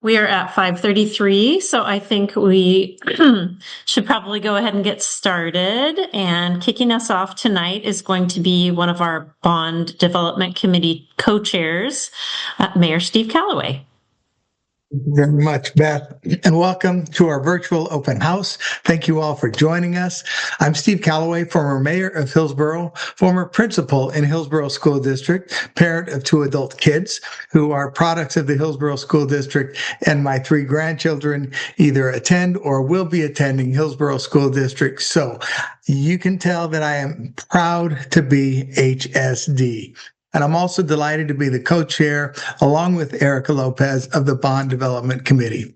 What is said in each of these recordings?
We are at 5:33, so I think we should probably go ahead and get started. And kicking us off tonight is going to be one of our Bond Development Committee co-chairs, Mayor Steve Calloway. Thank you very much, Beth, and welcome to our virtual open house. Thank you all for joining us. I'm Steve Calloway, former mayor of Hillsborough, former principal in Hillsborough School District, parent of 2 adult kids who are products of the Hillsborough School District, and my 3 grandchildren either attend or will be attending Hillsborough School District. So you can tell that I am proud to be HSD. And I'm also delighted to be the co-chair, along with Erica Lopez, of the Bond Development Committee.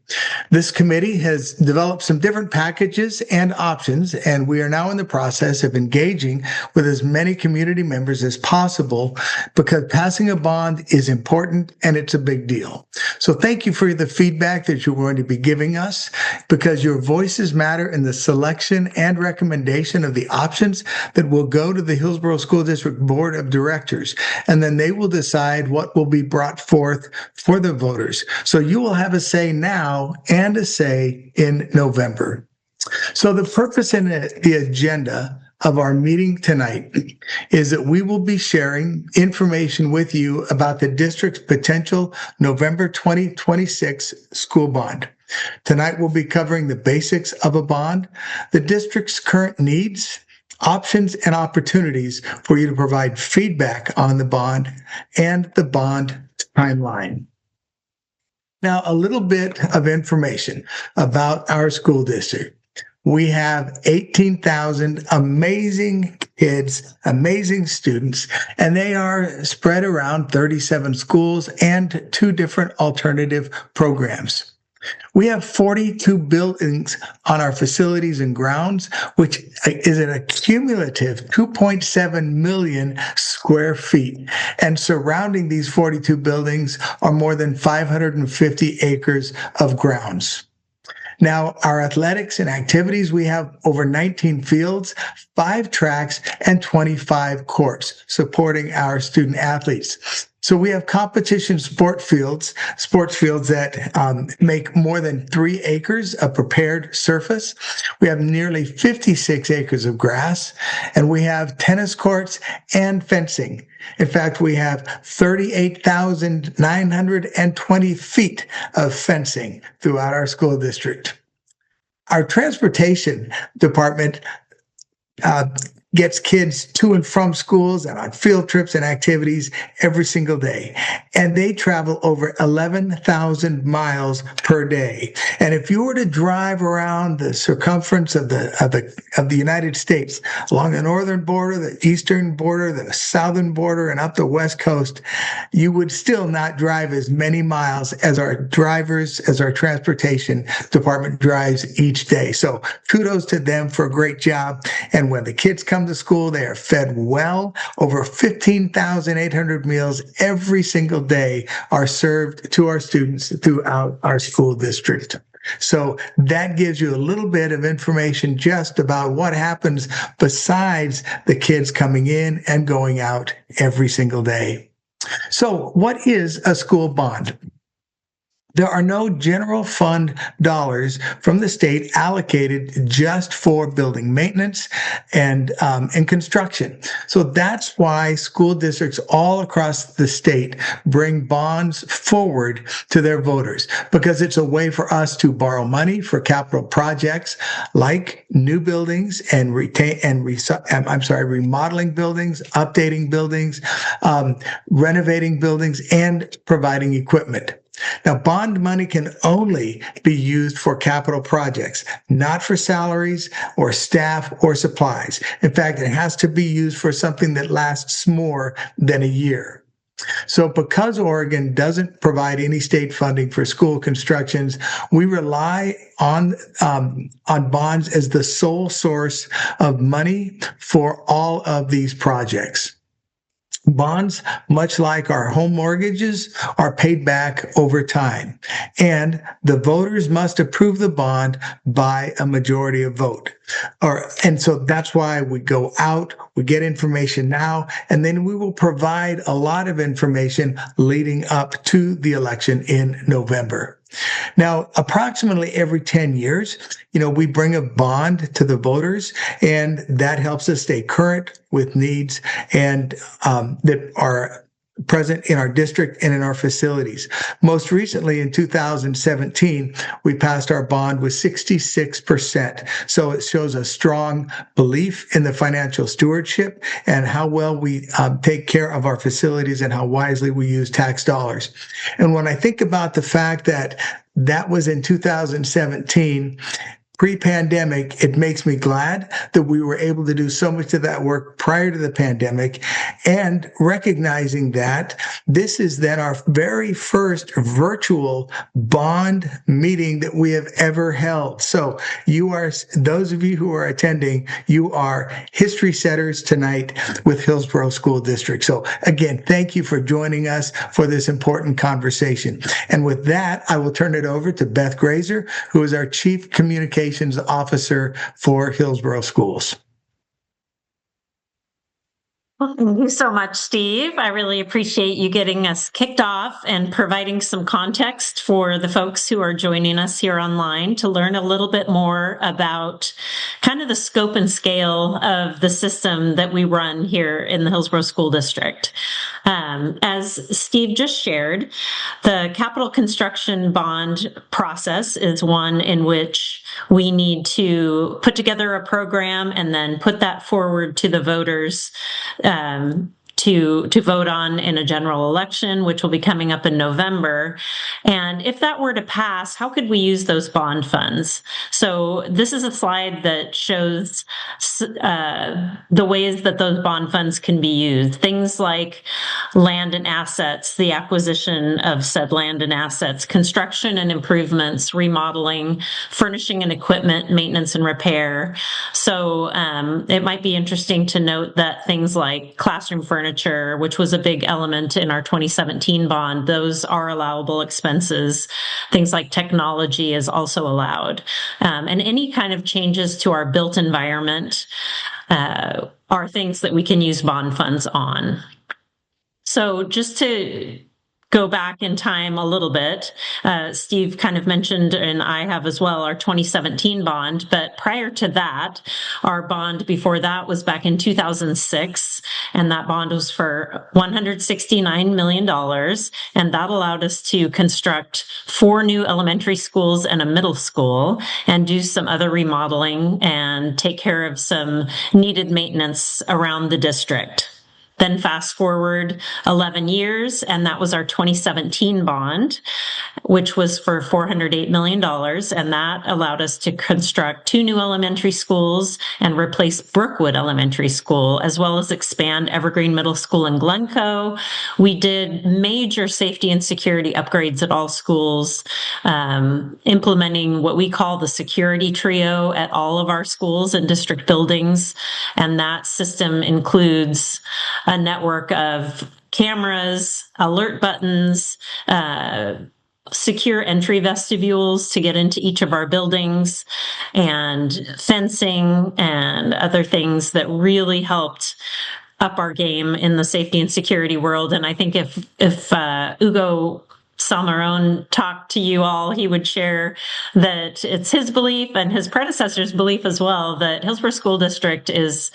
This committee has developed some different packages and options, and we are now in the process of engaging with as many community members as possible, because passing a bond is important and it's a big deal. So thank you for the feedback that you're going to be giving us, because your voices matter in the selection and recommendation of the options that will go to the Hillsborough School District Board of Directors. And then they will decide what will be brought forth for the voters. So you will have a say now and a say in November. So the purpose and the agenda of our meeting tonight is that we will be sharing information with you about the district's potential November 2026 school bond. Tonight we'll be covering the basics of a bond, the district's current needs, options and opportunities for you to provide feedback on the bond, and the bond timeline. Now, a little bit of information about our school district. We have 18,000 amazing kids, amazing students, and they are spread around 37 schools and 2 different alternative programs. We have 42 buildings on our facilities and grounds, which is an accumulative 2.7 million square feet. And surrounding these 42 buildings are more than 550 acres of grounds. Now, our athletics and activities, we have over 19 fields, 5 tracks, and 25 courts supporting our student athletes. So we have competition sports fields that make more than 3 acres of prepared surface. We have nearly 56 acres of grass, and we have tennis courts and fencing. In fact, we have 38,920 feet of fencing throughout our school district. Our transportation department gets kids to and from schools and on field trips and activities every single day. And they travel over 11,000 miles per day. And if you were to drive around the circumference of the United States, along the northern border, the eastern border, the southern border, and up the west coast, you would still not drive as many miles as our transportation department drives each day. So kudos to them for a great job. And when the kids come to school, they are fed well. Over 15,800 meals every single day are served to our students throughout our school district. So that gives you a little bit of information just about what happens besides the kids coming in and going out every single day. So what is a school bond? There are no general fund dollars from the state allocated just for building maintenance and construction. So that's why school districts all across the state bring bonds forward to their voters, because it's a way for us to borrow money for capital projects like new buildings and remodeling buildings, updating buildings, renovating buildings, and providing equipment. Now, bond money can only be used for capital projects, not for salaries or staff or supplies. In fact, it has to be used for something that lasts more than a year. So because Oregon doesn't provide any state funding for school constructions, we rely on bonds as the sole source of money for all of these projects. Bonds, much like our home mortgages, are paid back over time, and the voters must approve the bond by a majority of vote. And so that's why we go out, we get information now, and then we will provide a lot of information leading up to the election in November. Now, approximately every 10 years, we bring a bond to the voters, and that helps us stay current with needs and that are present in our district and in our facilities. Most recently, in 2017, we passed our bond with 66%. So it shows a strong belief in the financial stewardship and how well we take care of our facilities and how wisely we use tax dollars. And when I think about the fact that that was in 2017, pre-pandemic, it makes me glad that we were able to do so much of that work prior to the pandemic, and recognizing that this is then our very first virtual bond meeting that we have ever held. So those of you who are attending, you are history setters tonight with Hillsborough School District. So again, thank you for joining us for this important conversation. And with that, I will turn it over to Beth Grazer, who is our Chief Communications Officer for Hillsborough Schools. Well, thank you so much, Steve. I really appreciate you getting us kicked off and providing some context for the folks who are joining us here online to learn a little bit more about kind of the scope and scale of the system that we run here in the Hillsborough School District. As Steve just shared, the capital construction bond process is one in which we need to put together a program and then put that forward to the voters to vote on in a general election, which will be coming up in November. And if that were to pass, how could we use those bond funds? So this is a slide that shows the ways that those bond funds can be used. Things like land and assets, the acquisition of said land and assets, construction and improvements, remodeling, furnishing and equipment, maintenance and repair. So it might be interesting to note that things like classroom furniture, which was a big element in our 2017 bond, those are allowable expenses. Things like technology is also allowed. And any kind of changes to our built environment are things that we can use bond funds on. So just to go back in time a little bit, Steve kind of mentioned, and I have as well, our 2017 bond, but prior to that, our bond before that was back in 2006, and that bond was for $169 million, and that allowed us to construct 4 new elementary schools and a middle school, and do some other remodeling and take care of some needed maintenance around the district. Then fast forward 11 years, and that was our 2017 bond, which was for $408 million. And that allowed us to construct 2 new elementary schools and replace Brookwood Elementary School, as well as expand Evergreen Middle School in Glencoe. We did major safety and security upgrades at all schools, implementing what we call the security trio at all of our schools and district buildings. And that system includes a network of cameras, alert buttons, secure entry vestibules to get into each of our buildings, and fencing and other things that really helped up our game in the safety and security world. And I think if Ugo Salmarone talked to you all, he would share that it's his belief and his predecessor's belief as well that Hillsborough School District is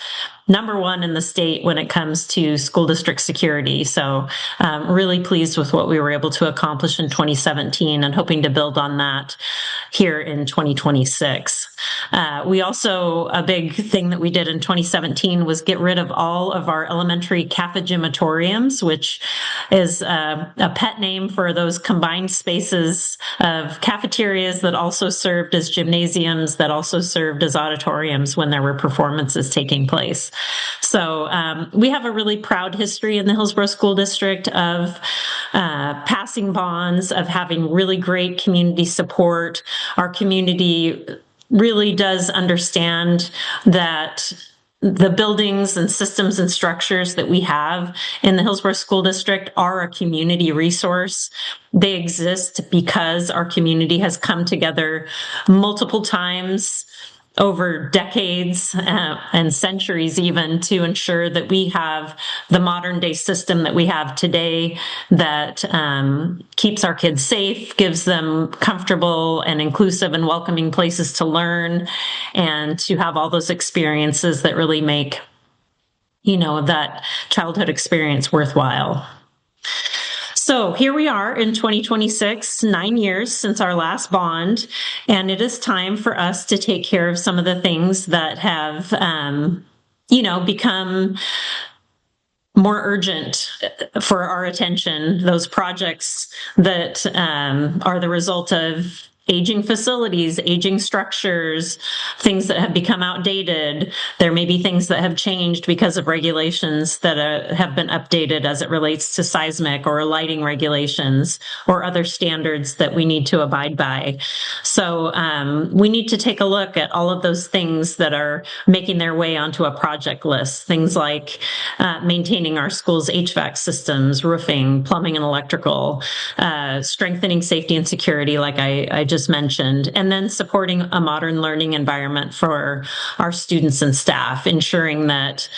#1 in the state when it comes to school district security. So really pleased with what we were able to accomplish in 2017 and hoping to build on that here in 2026. We also, a big thing that we did in 2017 was get rid of all of our elementary cafegimatoriums, which is a pet name for those combined spaces of cafeterias that also served as gymnasiums, that also served as auditoriums when there were performances taking place. So we have a really proud history in the Hillsborough School District of passing bonds, of having really great community support. Our community really does understand that the buildings and systems and structures that we have in the Hillsborough School District are a community resource. They exist because our community has come together multiple times over decades and centuries even to ensure that we have the modern day system that we have today that keeps our kids safe, gives them comfortable and inclusive and welcoming places to learn, and to have all those experiences that really make, that childhood experience worthwhile. So here we are in 2026, 9 years since our last bond, and it is time for us to take care of some of the things that have, become more urgent for our attention. Those projects that are the result of aging facilities, aging structures, things that have become outdated. There may be things that have changed because of regulations that have been updated as it relates to seismic or lighting regulations or other standards that we need to abide by. So we need to take a look at all of those things that are making their way onto a project list. Things like maintaining our schools' HVAC systems, roofing, plumbing and electrical, strengthening safety and security, like I just mentioned, and then supporting a modern learning environment for our students and staff, ensuring that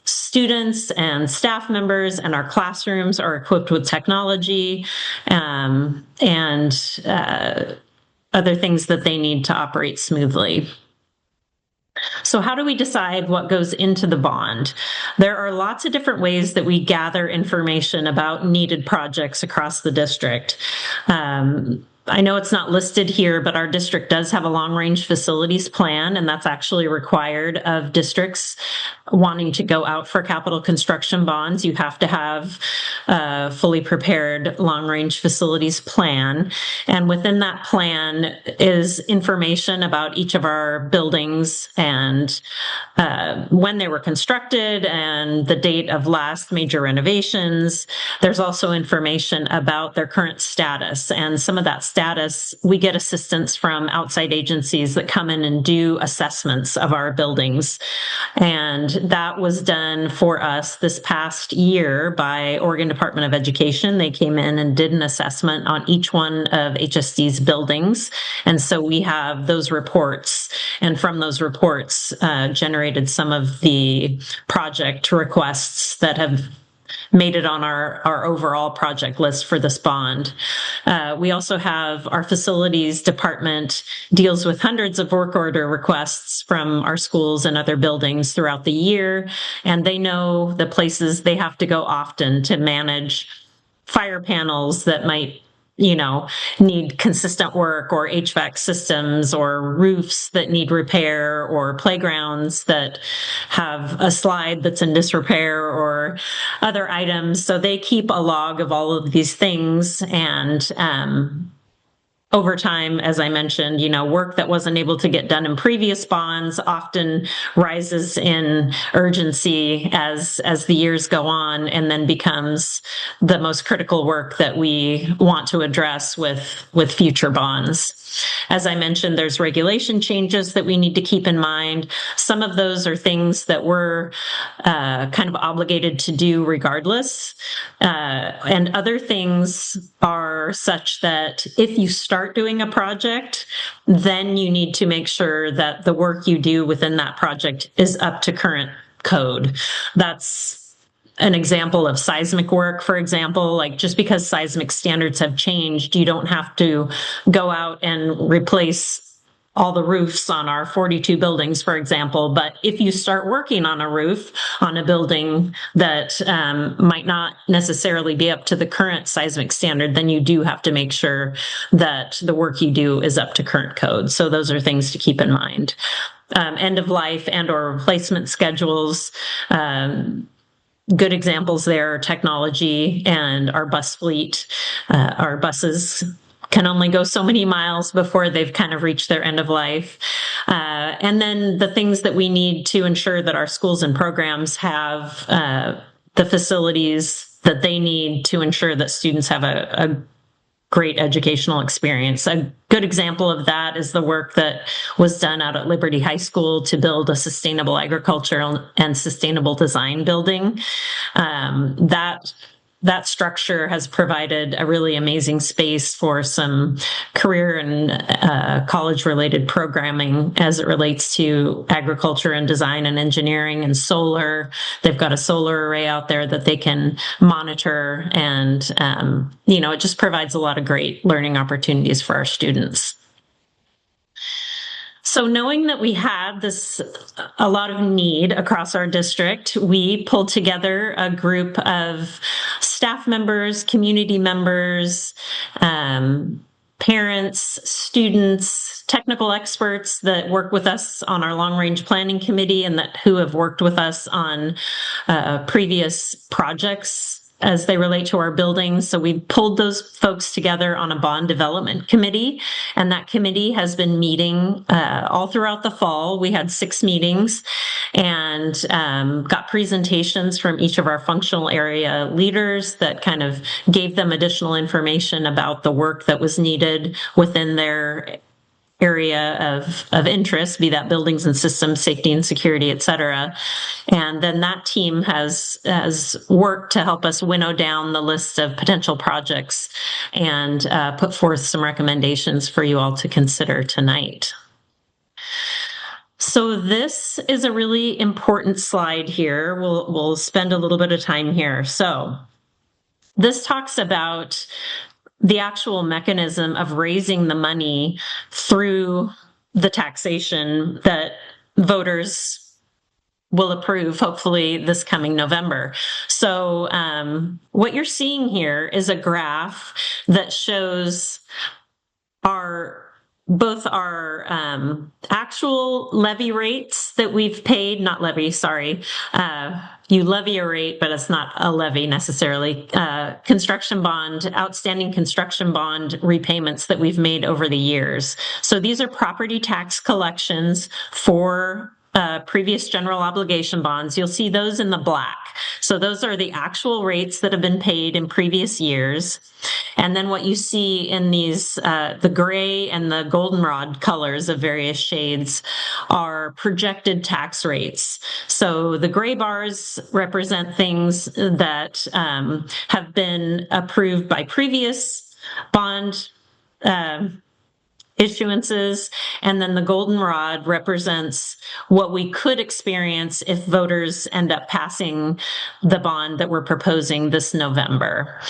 students and staff members and our classrooms are equipped with technology and other things that they need to operate smoothly. So how do we decide what goes into the bond? There are lots of different ways that we gather information about needed projects across the district. I know it's not listed here, but our district does have a long-range facilities plan, and that's actually required of districts wanting to go out for capital construction bonds. You have to have a fully prepared long-range facilities plan. And within that plan is information about each of our buildings and when they were constructed and the date of last major renovations. There's also information about their current status, and some of that status, we get assistance from outside agencies that come in and do assessments of our buildings. And that was done for us this past year by Oregon Department of Education. They came in and did an assessment on each one of HSD's buildings. And so we have those reports, and from those reports generated some of the project requests that have made it on our overall project list for this bond. We also have our facilities department deals with hundreds of work order requests from our schools and other buildings throughout the year, and they know the places they have to go often to manage fire panels that might need consistent work, or HVAC systems, or roofs that need repair, or playgrounds that have a slide that's in disrepair, or other items. So they keep a log of all of these things, and over time, as I mentioned, work that wasn't able to get done in previous bonds often rises in urgency as the years go on, and then becomes the most critical work that we want to address with future bonds. As I mentioned, there's regulation changes that we need to keep in mind. Some of those are things that we're kind of obligated to do regardless. And other things are such that if you start doing a project, then you need to make sure that the work you do within that project is up to current code. That's an example of seismic work, for example. Like, just because seismic standards have changed, you don't have to go out and replace all the roofs on our 42 buildings, for example. But if you start working on a roof on a building that might not necessarily be up to the current seismic standard, then you do have to make sure that the work you do is up to current code. So those are things to keep in mind. End of life and or replacement schedules. Good examples there are technology and our bus fleet. Our buses can only go so many miles before they've kind of reached their end of life. And then the things that we need to ensure that our schools and programs have the facilities that they need to ensure that students have a great educational experience. A good example of that is the work that was done out at Liberty High School to build a sustainable agricultural and sustainable design building. That that structure has provided a really amazing space for some career and college-related programming as it relates to agriculture and design and engineering and solar. They've got a solar array out there that they can monitor, and it just provides a lot of great learning opportunities for our students. So knowing that we had a lot of need across our district, we pulled together a group of staff members, community members, parents, students, technical experts that work with us on our long-range planning committee and who have worked with us on previous projects as they relate to our buildings. So we pulled those folks together on a bond development committee, and that committee has been meeting all throughout the fall. We had 6 meetings and got presentations from each of our functional area leaders that kind of gave them additional information about the work that was needed within their area of interest, be that buildings and systems, safety and security, et cetera. And then that team has worked to help us winnow down the list of potential projects and put forth some recommendations for you all to consider tonight. So this is a really important slide here. We'll spend a little bit of time here. So this talks about the actual mechanism of raising the money through the taxation that voters will approve, hopefully this coming November. So what you're seeing here is a graph that shows both our actual levy rates that we've paid, not levy, sorry. You levy a rate, but it's not a levy necessarily. Outstanding construction bond repayments that we've made over the years. So these are property tax collections for previous general obligation bonds. You'll see those in the black. So those are the actual rates that have been paid in previous years. And then what you see in these, the gray and the goldenrod colors of various shades are projected tax rates. So the gray bars represent things that have been approved by previous bond issuances, and then the goldenrod represents what we could experience if voters end up passing the bond that we're proposing this November.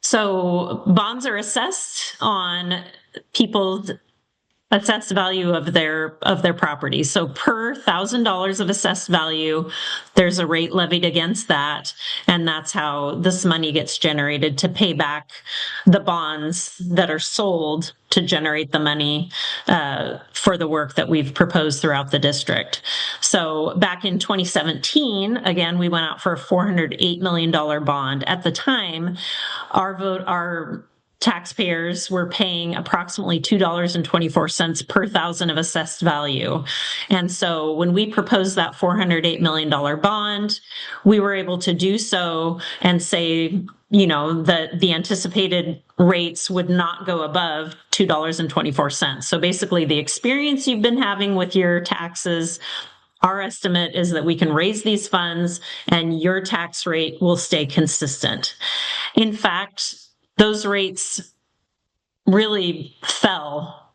So bonds are assessed on people's assessed value of their property. So per $1,000 of assessed value, there's a rate levied against that, and that's how this money gets generated to pay back the bonds that are sold to generate the money for the work that we've proposed throughout the district. So back in 2017, again, we went out for a $408 million bond. At the time, our taxpayers were paying approximately $2.24 per thousand of assessed value. And so when we proposed that $408 million bond, we were able to do so and say, that the anticipated rates would not go above $2.24. So basically the experience you've been having with your taxes, our estimate is that we can raise these funds and your tax rate will stay consistent. In fact, those rates really fell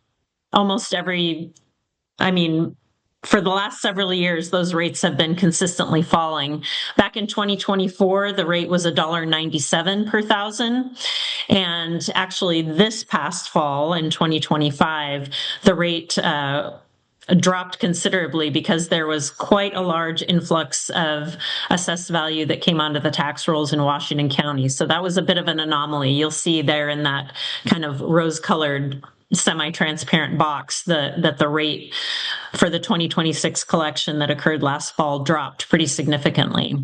for the last several years, those rates have been consistently falling. Back in 2024, the rate was $1.97 per thousand. And actually this past fall in 2025, the rate dropped considerably because there was quite a large influx of assessed value that came onto the tax rolls in Washington County. So that was a bit of an anomaly. You'll see there in that kind of rose-colored semi-transparent box that the rate for the 2026 collection that occurred last fall dropped pretty significantly.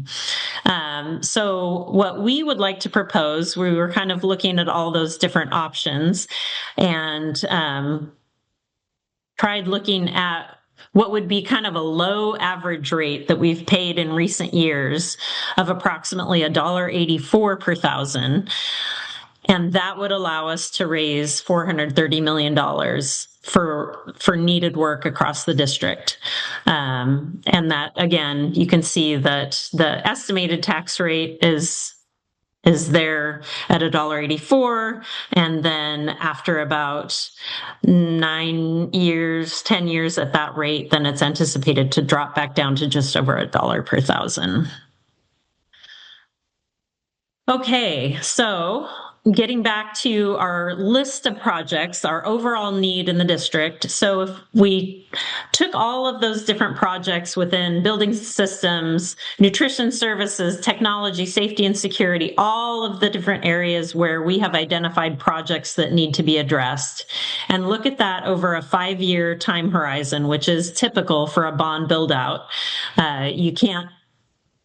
So what we would like to propose, we were kind of looking at all those different options and tried looking at what would be kind of a low average rate that we've paid in recent years of approximately $1.84 per thousand. And that would allow us to raise $430 million for needed work across the district. And that, again, you can see that the estimated tax rate is there at $1.84. And then after about 9 years, 10 years at that rate, then it's anticipated to drop back down to just over $1 per thousand. Okay, so getting back to our list of projects, our overall need in the district. So if we took all of those different projects within building systems, nutrition services, technology, safety and security, all of the different areas where we have identified projects that need to be addressed, and look at that over a 5-year time horizon, which is typical for a bond build out. You can't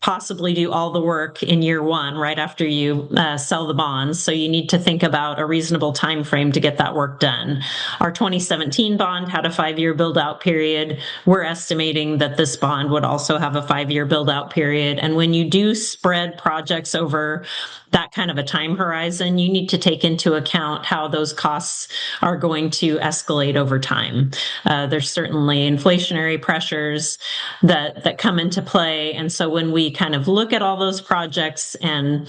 possibly do all the work in year one right after you sell the bonds. So you need to think about a reasonable time frame to get that work done. Our 2017 bond had a 5-year build out period. We're estimating that this bond would also have a 5-year build out period. And when you do spread projects over that kind of a time horizon, you need to take into account how those costs are going to escalate over time. There's certainly inflationary pressures that come into play. And so when we kind of look at all those projects and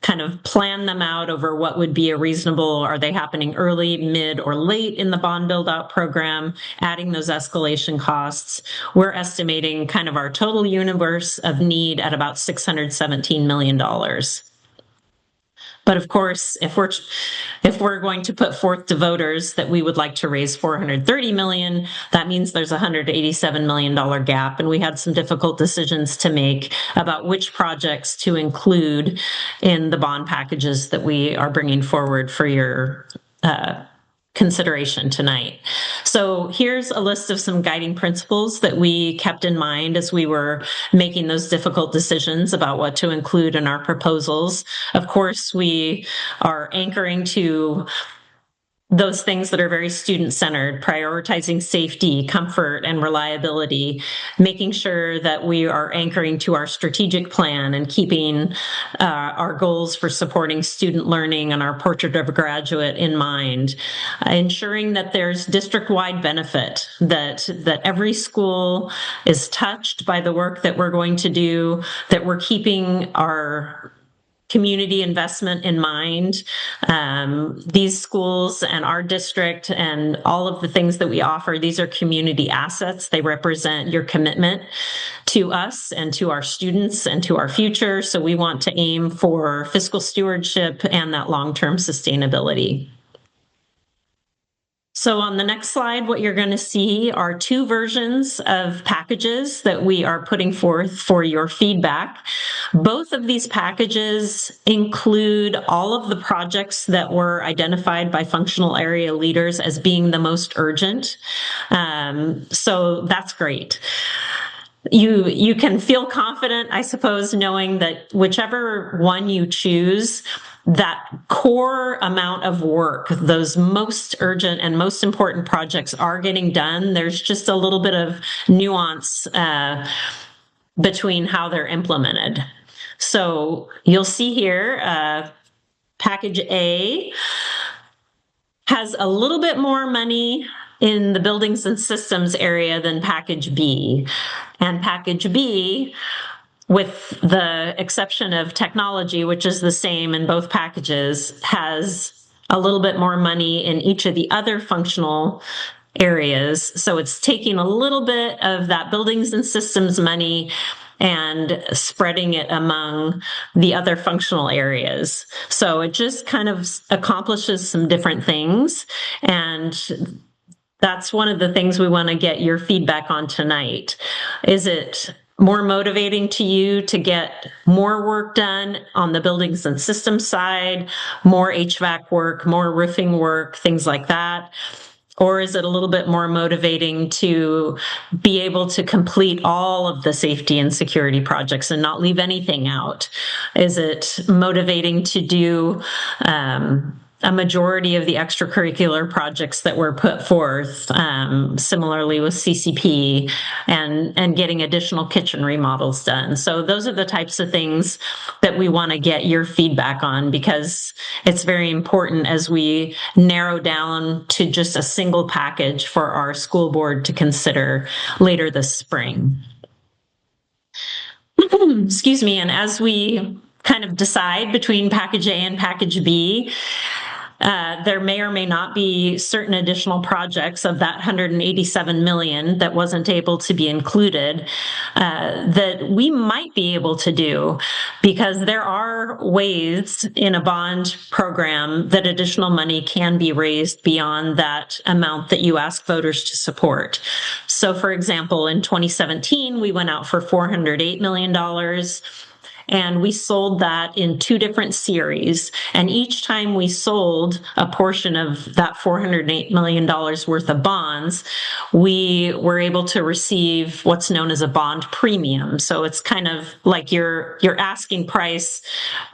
kind of plan them out over what would be a reasonable, are they happening early, mid, or late in the bond build out program, adding those escalation costs, we're estimating kind of our total universe of need at about $617 million. But of course, if we're going to put forth to voters that we would like to raise $430 million, that means there's a $187 million gap. And we had some difficult decisions to make about which projects to include in the bond packages that we are bringing forward for your consideration tonight. So here's a list of some guiding principles that we kept in mind as we were making those difficult decisions about what to include in our proposals. Of course, we are anchoring to those things that are very student-centered, prioritizing safety, comfort, and reliability, making sure that we are anchoring to our strategic plan and keeping our goals for supporting student learning and our portrait of a graduate in mind, ensuring that there's district-wide benefit, that every school is touched by the work that we're going to do, that we're keeping our community investment in mind. These schools and our district and all of the things that we offer, these are community assets. They represent your commitment to us and to our students and to our future. So we want to aim for fiscal stewardship and that long-term sustainability. So on the next slide, what you're going to see are 2 versions of packages that we are putting forth for your feedback. Both of these packages include all of the projects that were identified by functional area leaders as being the most urgent. So that's great. You can feel confident, I suppose, knowing that whichever one you choose, that core amount of work, those most urgent and most important projects are getting done. There's just a little bit of nuance between how they're implemented. So you'll see here, package A has a little bit more money in the buildings and systems area than package B. And package B, with the exception of technology, which is the same in both packages, has a little bit more money in each of the other functional areas. So it's taking a little bit of that buildings and systems money and spreading it among the other functional areas. So it just kind of accomplishes some different things. And that's one of the things we want to get your feedback on tonight. Is it more motivating to you to get more work done on the buildings and systems side, more HVAC work, more roofing work, things like that? Or is it a little bit more motivating to be able to complete all of the safety and security projects and not leave anything out? Is it motivating to do a majority of the extracurricular projects that were put forth, similarly with CCP and getting additional kitchen remodels done. So those are the types of things that we want to get your feedback on, because it's very important as we narrow down to just a single package for our school board to consider later this spring. Excuse me. And as we kind of decide between package A and package B, there may or may not be certain additional projects of that 187 million that wasn't able to be included that we might be able to do, because there are ways in a bond program that additional money can be raised beyond that amount that you ask voters to support. So, for example, in 2017, we went out for $408 million. And we sold that in 2 different series. And each time we sold a portion of that $408 million worth of bonds, we were able to receive what's known as a bond premium. So it's kind of like your asking price,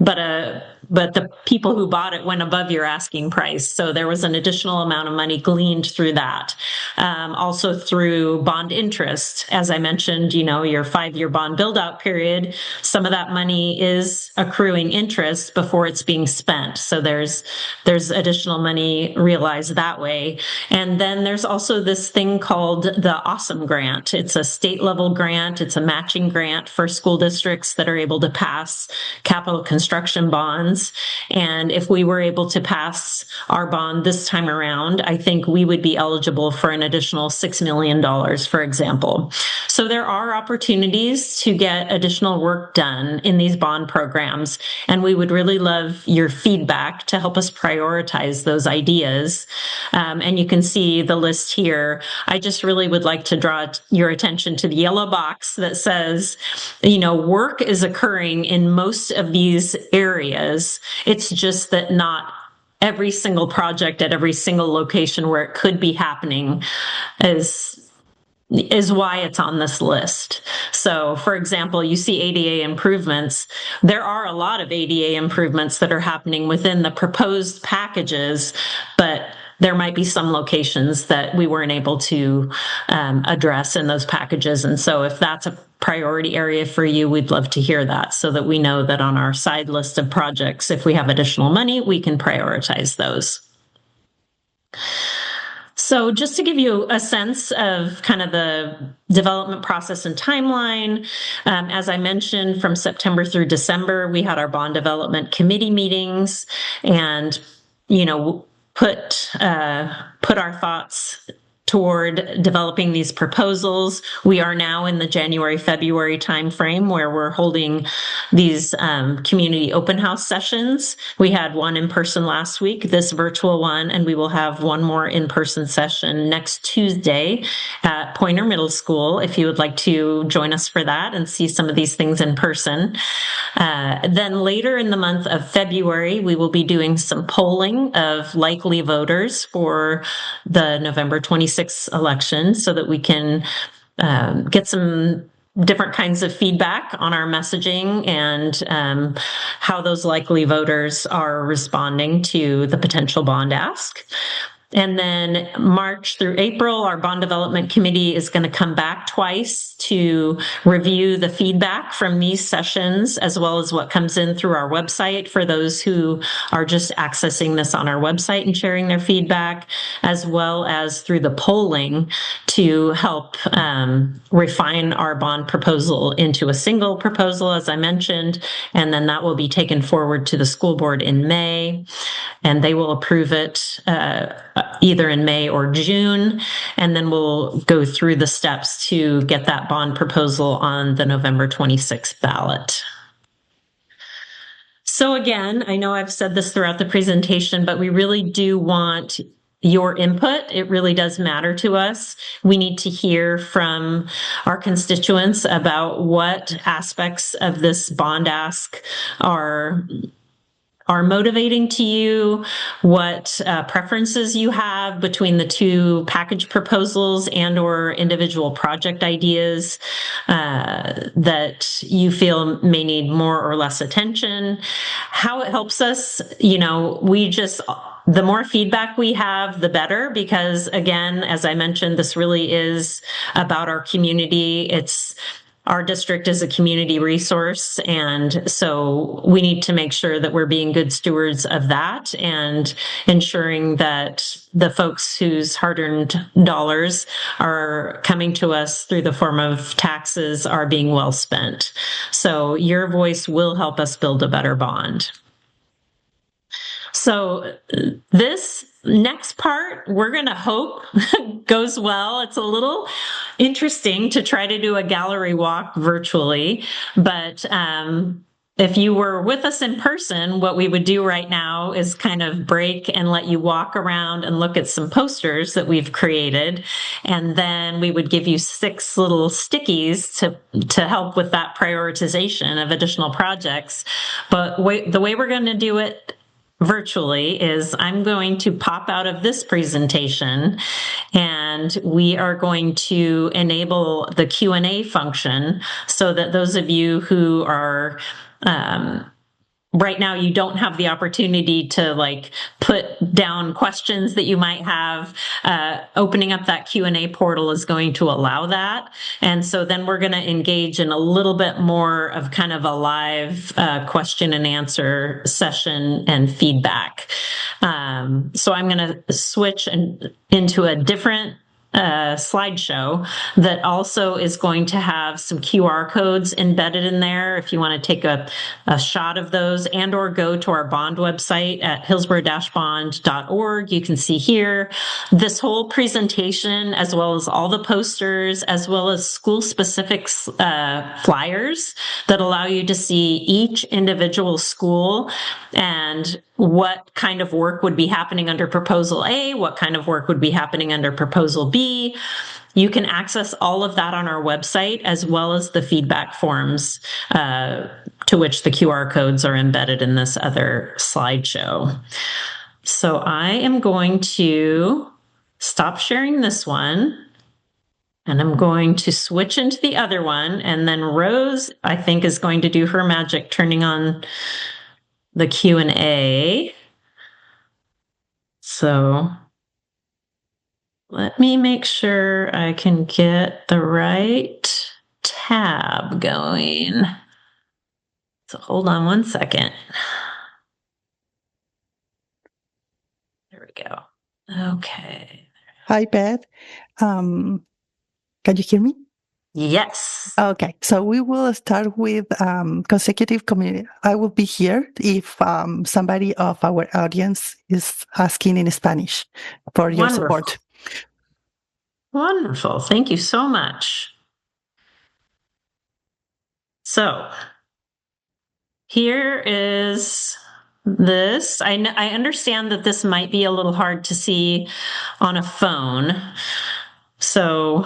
but the people who bought it went above your asking price. So there was an additional amount of money gleaned through that. Also through bond interest. As I mentioned, your 5-year bond build out period, some of that money is accruing interest before it's being spent. So there's additional money realized that way. And then there's also this thing called the Awesome Grant. It's a state level grant. It's a matching grant for school districts that are able to pass capital construction bonds. And if we were able to pass our bond this time around, I think we would be eligible for an additional $6 million, for example. So there are opportunities to get additional work done in these bond programs, and we would really love your feedback to help us prioritize those ideas. And you can see the list here. I just really would like to draw your attention to the yellow box that says, work is occurring in most of these areas. It's just that not every single project at every single location where it could be happening is why it's on this list. So, for example, you see ADA improvements. There are a lot of ADA improvements that are happening within the proposed packages, but there might be some locations that we weren't able to address in those packages. And so if that's a priority area for you, we'd love to hear that, so that we know that on our side list of projects, if we have additional money, we can prioritize those. So just to give you a sense of kind of the development process and timeline, as I mentioned, from September through December, we had our bond development committee meetings and, put our thoughts toward developing these proposals. We are now in the January-February timeframe where we're holding these community open house sessions. We had one in person last week, this virtual one, and we will have one more in-person session next Tuesday at Pointer Middle School, if you would like to join us for that and see some of these things in person. Then later in the month of February, we will be doing some polling of likely voters for the November 26th election, so that we can get some different kinds of feedback on our messaging and how those likely voters are responding to the potential bond ask. And then March through April, our bond development committee is going to come back twice to review the feedback from these sessions, as well as what comes in through our website for those who are just accessing this on our website and sharing their feedback, as well as through the polling to help refine our bond proposal into a single proposal, as I mentioned. And then that will be taken forward to the school board in May, and they will approve it either in May or June, and then we'll go through the steps to get that bond proposal on the November 26th ballot. So again, I know I've said this throughout the presentation, but we really do want your input. It really does matter to us. We need to hear from our constituents about what aspects of this bond ask are motivating to you, what preferences you have between the two package proposals and or individual project ideas that you feel may need more or less attention, how it helps us. We just the more feedback we have, the better, because again, as I mentioned, this really is about our community. Our district is a community resource, and so we need to make sure that we're being good stewards of that and ensuring that the folks whose hard-earned dollars are coming to us through the form of taxes are being well spent. So your voice will help us build a better bond. So this next part, we're going to hope goes well. It's a little interesting to try to do a gallery walk virtually, but if you were with us in person, what we would do right now is kind of break and let you walk around and look at some posters that we've created. And then we would give you 6 little stickies to help with that prioritization of additional projects. But the way we're going to do it virtually is I'm going to pop out of this presentation and we are going to enable the Q&A function so that those of you who are right now, you don't have the opportunity to put down questions that you might have. Opening up that Q&A portal is going to allow that. And so then we're going to engage in a little bit more of kind of a live question and answer session and feedback. So I'm going to switch into a different slideshow that also is going to have some QR codes embedded in there if you want to take a shot of those, and or go to our bond website at hillsborough-bond.org. You can see here this whole presentation, as well as all the posters, as well as school-specific flyers that allow you to see each individual school and what kind of work would be happening under Proposal A, what kind of work would be happening under Proposal B. You can access all of that on our website, as well as the feedback forms to which the QR codes are embedded in this other slideshow. So I am going to stop sharing this one, and I'm going to switch into the other one, and then Rose, I think, is going to do her magic turning on the Q&A. So let me make sure I can get the right tab going. So hold on one second. There we go. Okay. Hi, Beth. Can you hear me? Yes. Okay, so we will start with consecutive community. I will be here if somebody of our audience is asking in Spanish for your support. Wonderful. Thank you so much. So here is this. I understand that this might be a little hard to see on a phone. So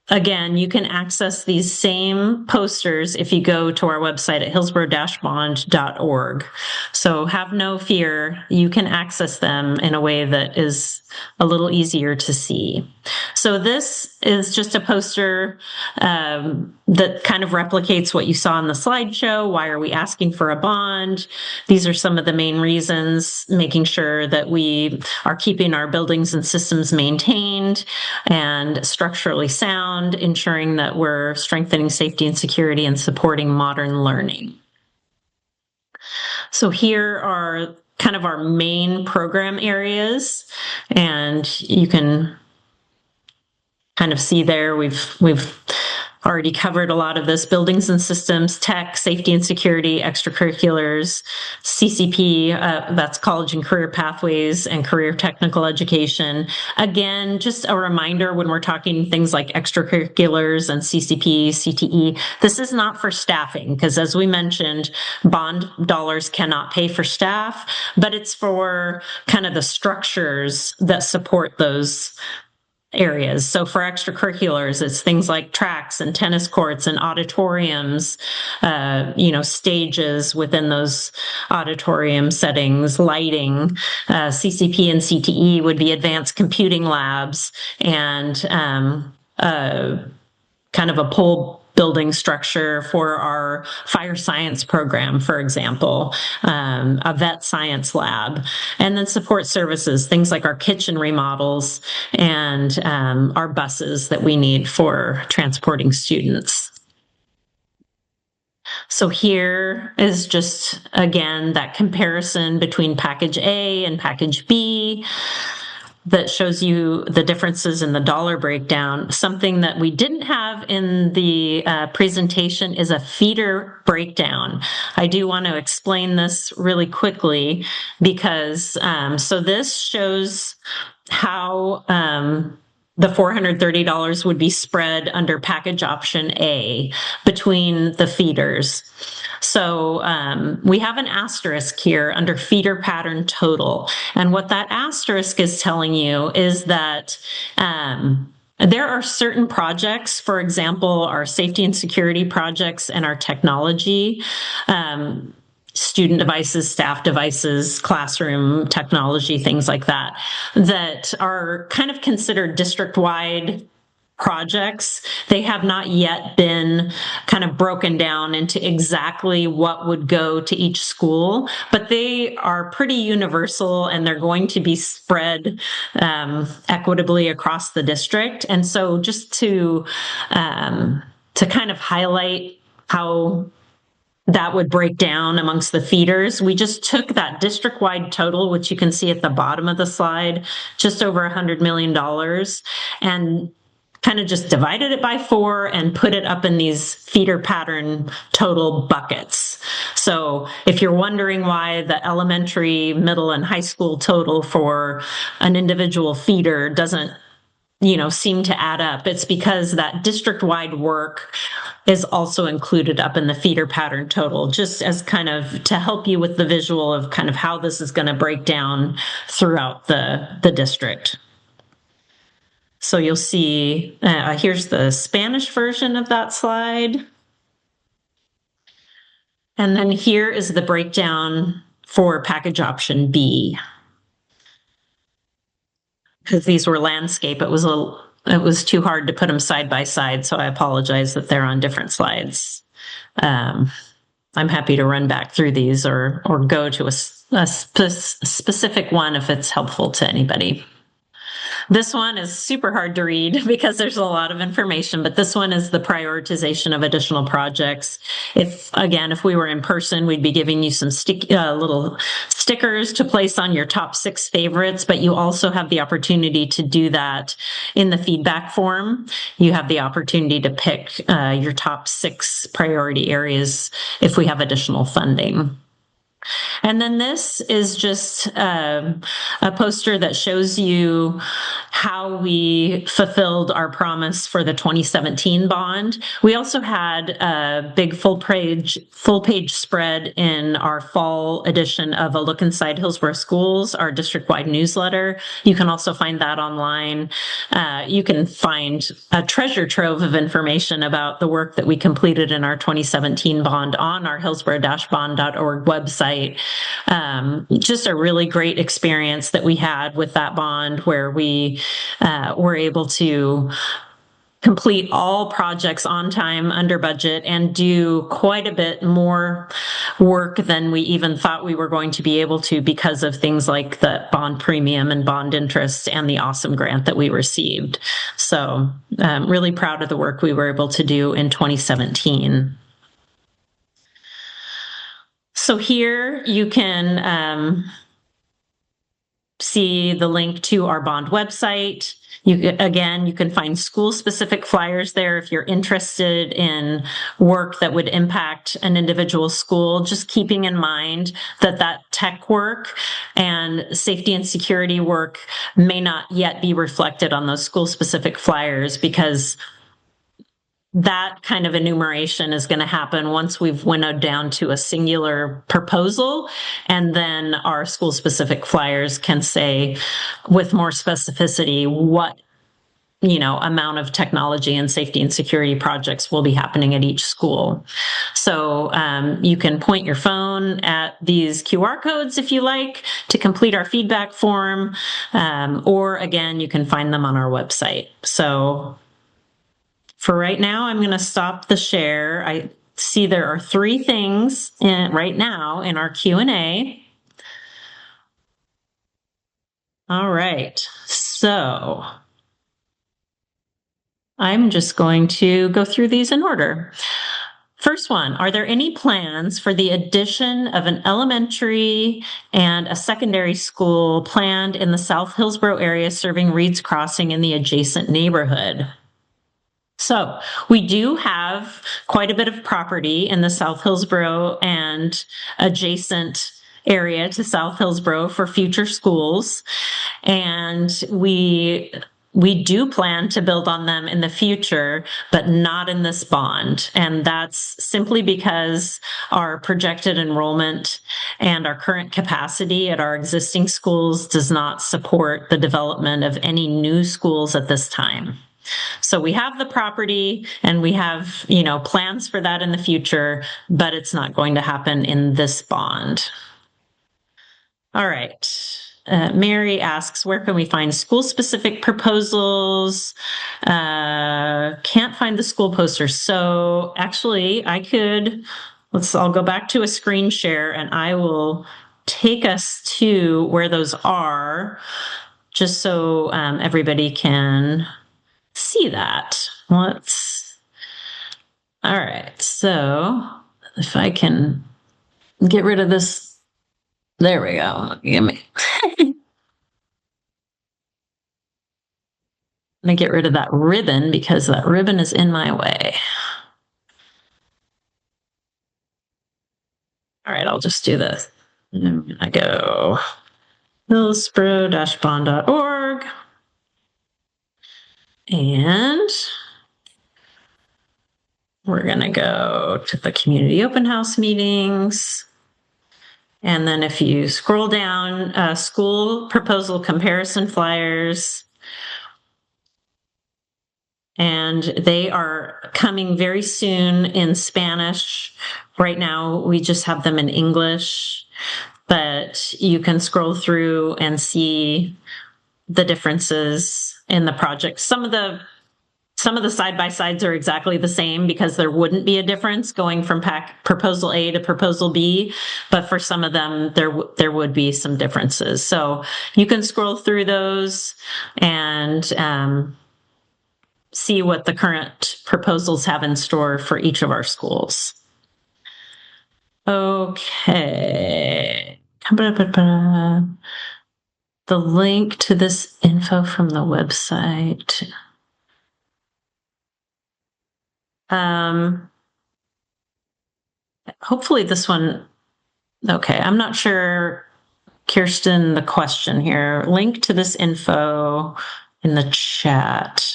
again, you can access these same posters if you go to our website at hillsborough-bond.org. So have no fear, you can access them in a way that is a little easier to see. So this is just a poster that kind of replicates what you saw in the slideshow. Why are we asking for a bond? These are some of the main reasons: making sure that we are keeping our buildings and systems maintained and structurally sound, ensuring that we're strengthening safety and security and supporting modern learning. So here are kind of our main program areas, and you can kind of see there we've already covered a lot of this: buildings and systems, tech, safety and security, extracurriculars, CCP, that's college and career pathways, and career technical education. Again, just a reminder, when we're talking things like extracurriculars and CCP, CTE, this is not for staffing, because as we mentioned, bond dollars cannot pay for staff, but it's for kind of the structures that support those areas. So for extracurriculars, it's things like tracks and tennis courts and auditoriums, stages within those auditorium settings, lighting. CCP and CTE would be advanced computing labs and kind of a pole building structure for our fire science program, for example, a vet science lab, and then support services, things like our kitchen remodels and our buses that we need for transporting students. So here is just, again, that comparison between package A and package B that shows you the differences in the dollar breakdown. Something that we didn't have in the presentation is a feeder breakdown. I do want to explain this really quickly because, so this shows how the $430 would be spread under package option A between the feeders. So we have an asterisk here under feeder pattern total. And what that asterisk is telling you is that there are certain projects, for example, our safety and security projects and our technology, student devices, staff devices, classroom technology, things like that, that are kind of considered district-wide projects. They have not yet been kind of broken down into exactly what would go to each school, but they are pretty universal and they're going to be spread equitably across the district. And so just to kind of highlight how that would break down amongst the feeders, we just took that district-wide total, which you can see at the bottom of the slide, just over $100 million, and kind of just divided it by 4 and put it up in these feeder pattern total buckets. So if you're wondering why the elementary, middle, and high school total for an individual feeder doesn't seem to add up, it's because that district-wide work is also included up in the feeder pattern total, just as kind of to help you with the visual of kind of how this is going to break down throughout the district. So you'll see, here's the Spanish version of that slide. And then here is the breakdown for package option B. Because these were landscape, it was too hard to put them side by side, so I apologize that they're on different slides. I'm happy to run back through these or go to a specific one if it's helpful to anybody. This one is super hard to read because there's a lot of information, but this one is the prioritization of additional projects. If we were in person, we'd be giving you some little stickers to place on your top 6 favorites, but you also have the opportunity to do that in the feedback form. You have the opportunity to pick your top 6 priority areas if we have additional funding. And then this is just a poster that shows you how we fulfilled our promise for the 2017 bond. We also had a big full page spread in our fall edition of A Look Inside Hillsborough Schools, our district-wide newsletter. You can also find that online. You can find a treasure trove of information about the work that we completed in our 2017 bond on our hillsborough-bond.org website. Just a really great experience that we had with that bond, where we were able to complete all projects on time, under budget, and do quite a bit more work than we even thought we were going to be able to because of things like the bond premium and bond interest and the awesome grant that we received. So I'm really proud of the work we were able to do in 2017. So here you can see the link to our bond website. You can find school-specific flyers there if you're interested in work that would impact an individual school, just keeping in mind that tech work and safety and security work may not yet be reflected on those school-specific flyers, because that kind of enumeration is going to happen once we've winnowed down to a singular proposal, and then our school-specific flyers can say with more specificity what amount of technology and safety and security projects will be happening at each school. So you can point your phone at these QR codes if you like to complete our feedback form, or again, you can find them on our website. So For right now, I'm going to stop the share. I see there are 3 things right now in our Q&A. All right, so I'm just going to go through these in order. First one, are there any plans for the addition of an elementary and a secondary school planned in the South Hillsborough area serving Reed's Crossing in the adjacent neighborhood? So we do have quite a bit of property in the South Hillsborough and adjacent area to South Hillsborough for future schools. And we do plan to build on them in the future, but not in this bond. And that's simply because our projected enrollment and our current capacity at our existing schools does not support the development of any new schools at this time. So we have the property and we have, plans for that in the future, but it's not going to happen in this bond. All right. Mary asks, where can we find school-specific proposals? Can't find the school posters. So actually, I'll go back to a screen share and I will take us to where those are, just so everybody can see that. All right. So if I can get rid of this. There we go. Give me. I'm going to get rid of that ribbon because that ribbon is in my way. All right, I'll just do this. I'm going to go hillsborough-bond.org. And we're going to go to the community open house meetings. And then if you scroll down, school proposal comparison flyers, and they are coming very soon in Spanish. Right now, we just have them in English, but you can scroll through and see the differences in the project. Some of the side-by-sides are exactly the same because there wouldn't be a difference going from proposal A to proposal B, but for some of them, there would be some differences. So you can scroll through those and see what the current proposals have in store for each of our schools. Okay. The link to this info from the website. Hopefully this one, okay, I'm not sure, Kirsten, the question here. Link to this info in the chat.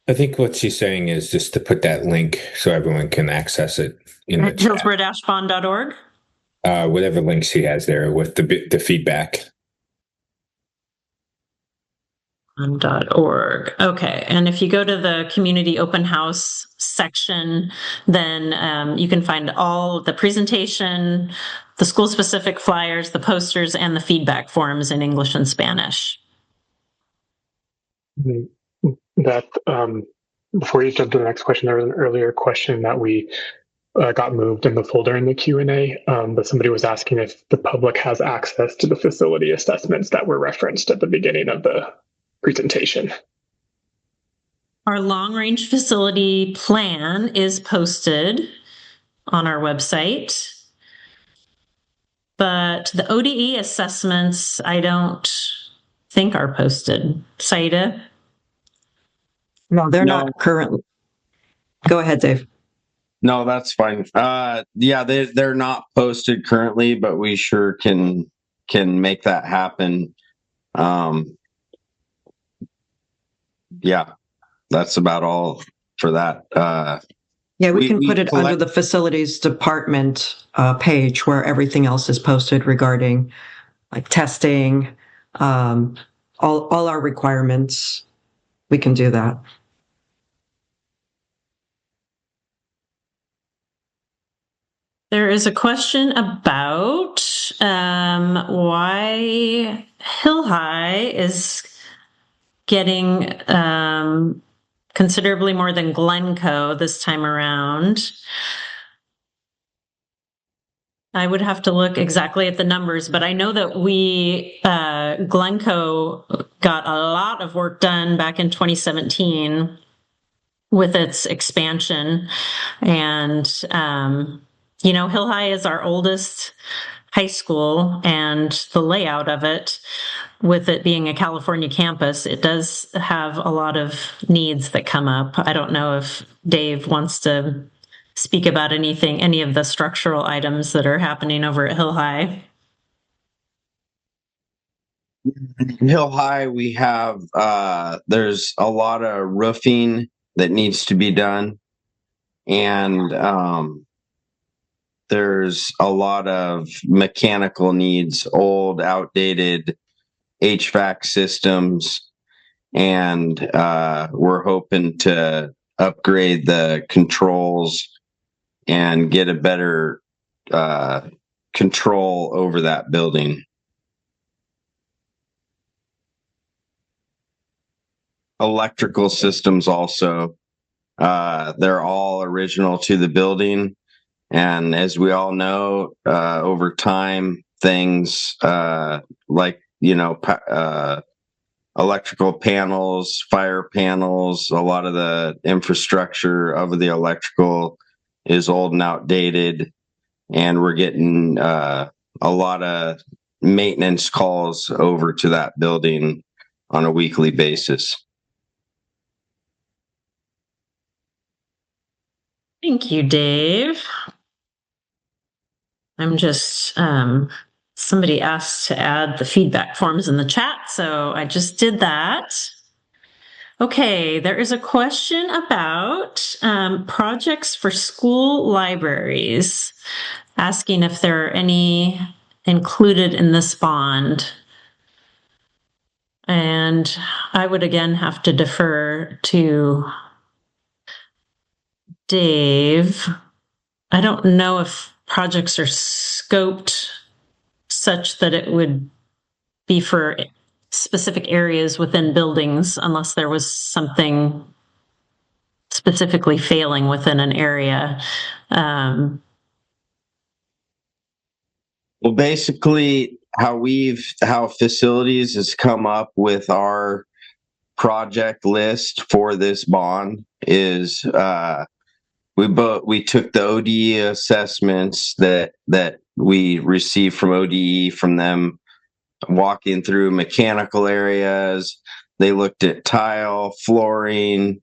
I think what she's saying is just to put that link so everyone can access it in the chat. Hillsborough-bond.org? Whatever link she has there with the feedback. .org. Okay. And if you go to the community open house section, then you can find all the presentation, the school specific flyers, the posters, and the feedback forms in English and Spanish. That before you jump to the next question, there was an earlier question that we got moved in the folder in the Q&A, but somebody was asking if the public has access to the facility assessments that were referenced at the beginning of the presentation. Our long-range facility plan is posted on our website, but the ODE assessments I don't think are posted. Saida? No, they're not currently. Go ahead, Dave. No, that's fine. Yeah, they're not posted currently, but we sure can make that happen. Yeah, that's about all for that. Yeah, we can put it under the facilities department page where everything else is posted regarding like testing, all our requirements. We can do that. There is a question about why Hill High is getting considerably more than Glencoe this time around. I would have to look exactly at the numbers, but I know that Glencoe got a lot of work done back in 2017 with its expansion. And, Hill High is our oldest high school, and the layout of it, with it being a California campus, it does have a lot of needs that come up. I don't know if Dave wants to speak about any of the structural items that are happening over at Hill High. Hill High, we have, there's a lot of roofing that needs to be done. And there's a lot of mechanical needs, old, outdated HVAC systems. And we're hoping to upgrade the controls and get a better control over that building. Electrical systems also, they're all original to the building. And as we all know, over time, things like, electrical panels, fire panels, a lot of the infrastructure of the electrical is old and outdated, and we're getting a lot of maintenance calls over to that building on a weekly basis. Thank you, Dave. I'm just, somebody asked to add the feedback forms in the chat, so I just did that. Okay, there is a question about projects for school libraries, asking if there are any included in this bond. And I would again have to defer to Dave. I don't know if projects are scoped such that it would be for specific areas within buildings, unless there was something specifically failing within an area. Well, basically, how facilities has come up with our project list for this bond is we took the ODE assessments that we received from ODE from them, walking through mechanical areas. They looked at tile, flooring,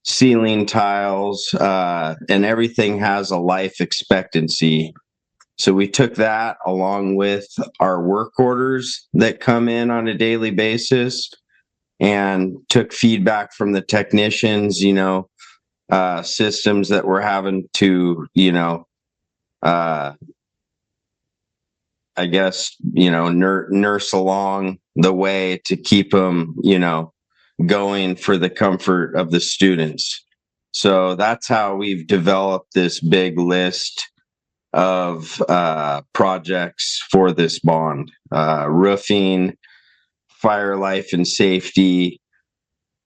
ceiling tiles, and everything has a life expectancy. So we took that along with our work orders that come in on a daily basis and took feedback from the technicians, systems that we're having to, I guess, nurse along the way to keep them, going for the comfort of the students. So that's how we've developed this big list of projects for this bond: roofing, fire, life and safety,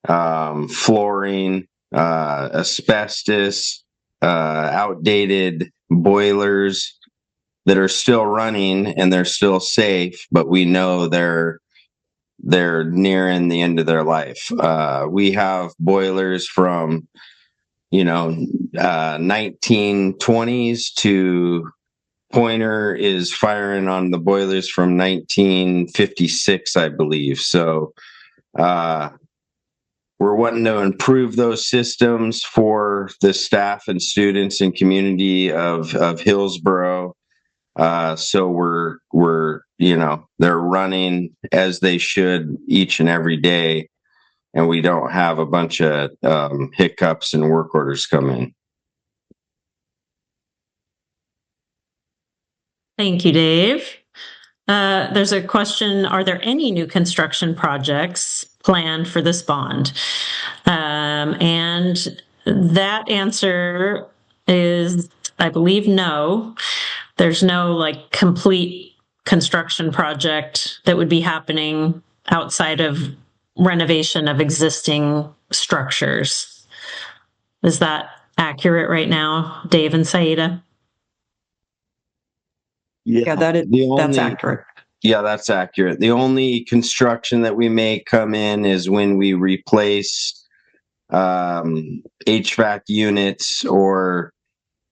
flooring, asbestos, outdated boilers that are still running and they're still safe, but we know they're nearing the end of their life. We have boilers from 1920s to Pointer is firing on the boilers from 1956, I believe. So we're wanting to improve those systems for the staff and students and community of Hillsboro. So we're they're running as they should each and every day, and we don't have a bunch of hiccups and work orders come in. Thank you, Dave. There's a question, are there any new construction projects planned for this bond? And that answer is, I believe, no. There's no complete construction project that would be happening outside of renovation of existing structures. Is that accurate right now, Dave and Saida? Yeah, that's accurate. Yeah, that's accurate. The only construction that we may come in is when we replace HVAC units or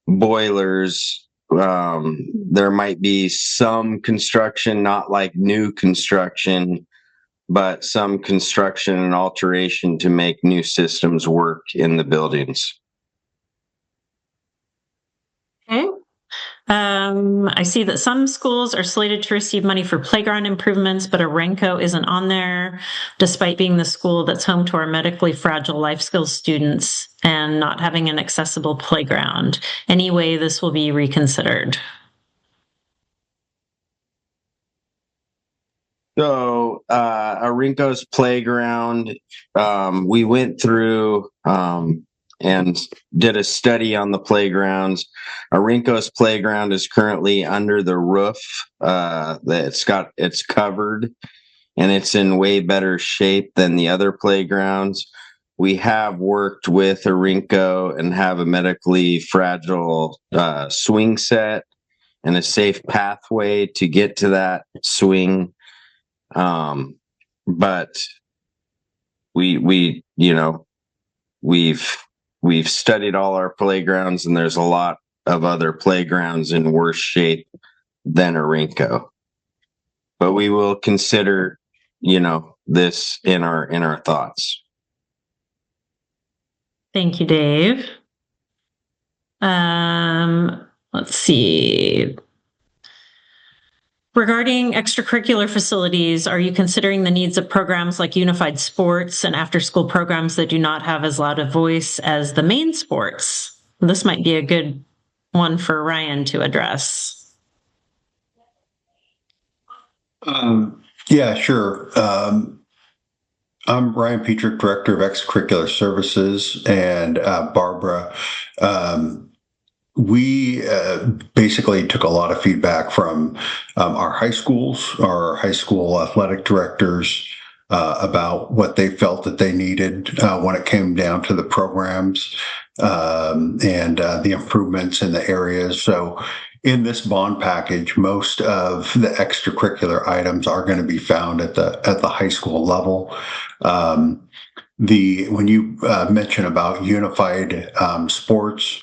boilers. There might be some construction, not like new construction, but some construction and alteration to make new systems work in the buildings. Okay. I see that some schools are slated to receive money for playground improvements, but Orenco isn't on there, despite being the school that's home to our medically fragile life skills students and not having an accessible playground. Anyway, this will be reconsidered. So, Orenco's playground, we went through and did a study on the playgrounds. Orenco's playground is currently under the roof. It's covered, and it's in way better shape than the other playgrounds. We have worked with Orenco and have a medically fragile swing set and a safe pathway to get to that swing. But we've studied all our playgrounds, and there's a lot of other playgrounds in worse shape than Orenco. But we will consider, this in our thoughts. Thank you, Dave. Let's see. Regarding extracurricular facilities, are you considering the needs of programs like unified sports and after-school programs that do not have as loud a voice as the main sports? This might be a good one for Ryan to address. Yeah, sure. I'm Ryan Petrick, Director of Extracurricular Services, and Barbara. We basically took a lot of feedback from our high schools, our high school athletic directors, about what they felt that they needed when it came down to the programs and the improvements in the areas. So in this bond package, most of the extracurricular items are going to be found at the high school level. When you mention about unified sports,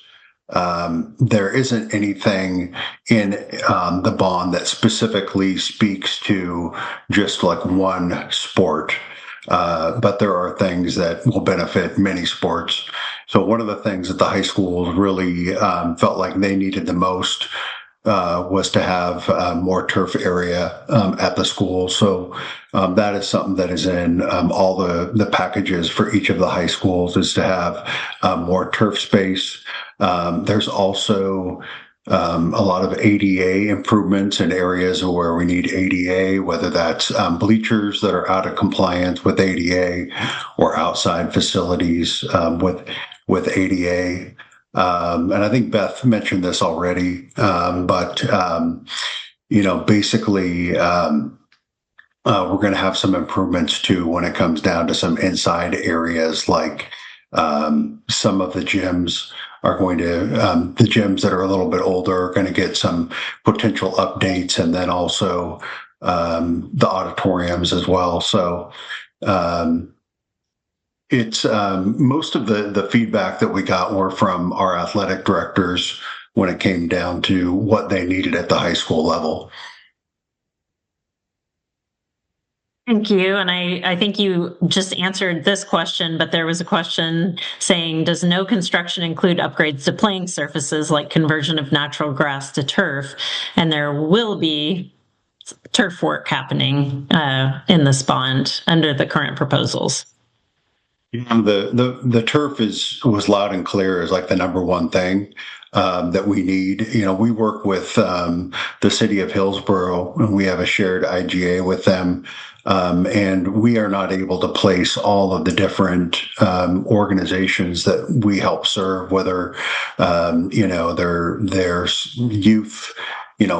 there isn't anything in the bond that specifically speaks to just like one sport, but there are things that will benefit many sports. So one of the things that the high schools really felt like they needed the most was to have more turf area at the school. So that is something that is in all the packages for each of the high schools, is to have more turf space. There's also a lot of ADA improvements in areas where we need ADA, whether that's bleachers that are out of compliance with ADA or outside facilities with ADA. And I think Beth mentioned this already, but basically, we're going to have some improvements too when it comes down to some inside areas, like some of the gyms are going to, the gyms that are a little bit older are going to get some potential updates, and then also the auditoriums as well. So it's most of the feedback that we got were from our athletic directors when it came down to what they needed at the high school level. Thank you. And I think you just answered this question, but there was a question saying, does no construction include upgrades to playing surfaces like conversion of natural grass to turf? And there will be turf work happening in this bond under the current proposals. The turf was loud and clear as like the number one thing that we need. We work with the city of Hillsborough, and we have a shared IGA with them. And we are not able to place all of the different organizations that we help serve, whether there's youth,